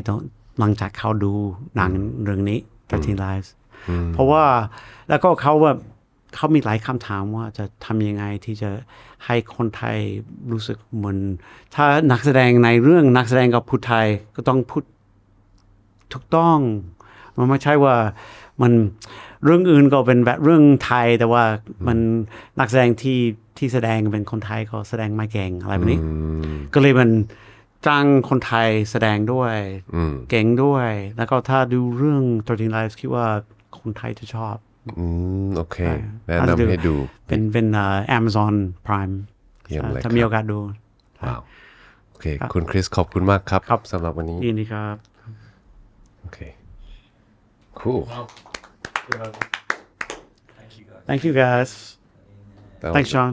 หลังจากเขาดูหนังเรื่องนี้13 Livesเพราะว่าแล้วก็เขามีหลายคำถามว่าจะทำยังไงที่จะให้คนไทยรู้สึกเหมือนถ้านักแสดงในเรื่องนักแสดงกับพูดไทยก็ต้องพูดถูกต้องมันไม่ใช่ว่ามันเรื่องอื่นก็เป็นแบบเรื่องไทยแต่ว่ามันนักแสดงที่แสดงเป็นคนไทยก็แสดงไม่เก่งอะไรแบบนี้ก็เลยมันจ้างคนไทยแสดงด้วยเก่งด้วยแล้วก็ถ้าดูเรื่อง13 Lives คิดว่าคนไทยจะชอบโอเคแนะนำให้ดูเป็นAmazon Prime ถ้ามีโอกาสดูว้าวโอเคคุณคริสขอบคุณมากครับสำหรับวันนี้ยินดีครับโอเค cool Thank you guys Thanks Sean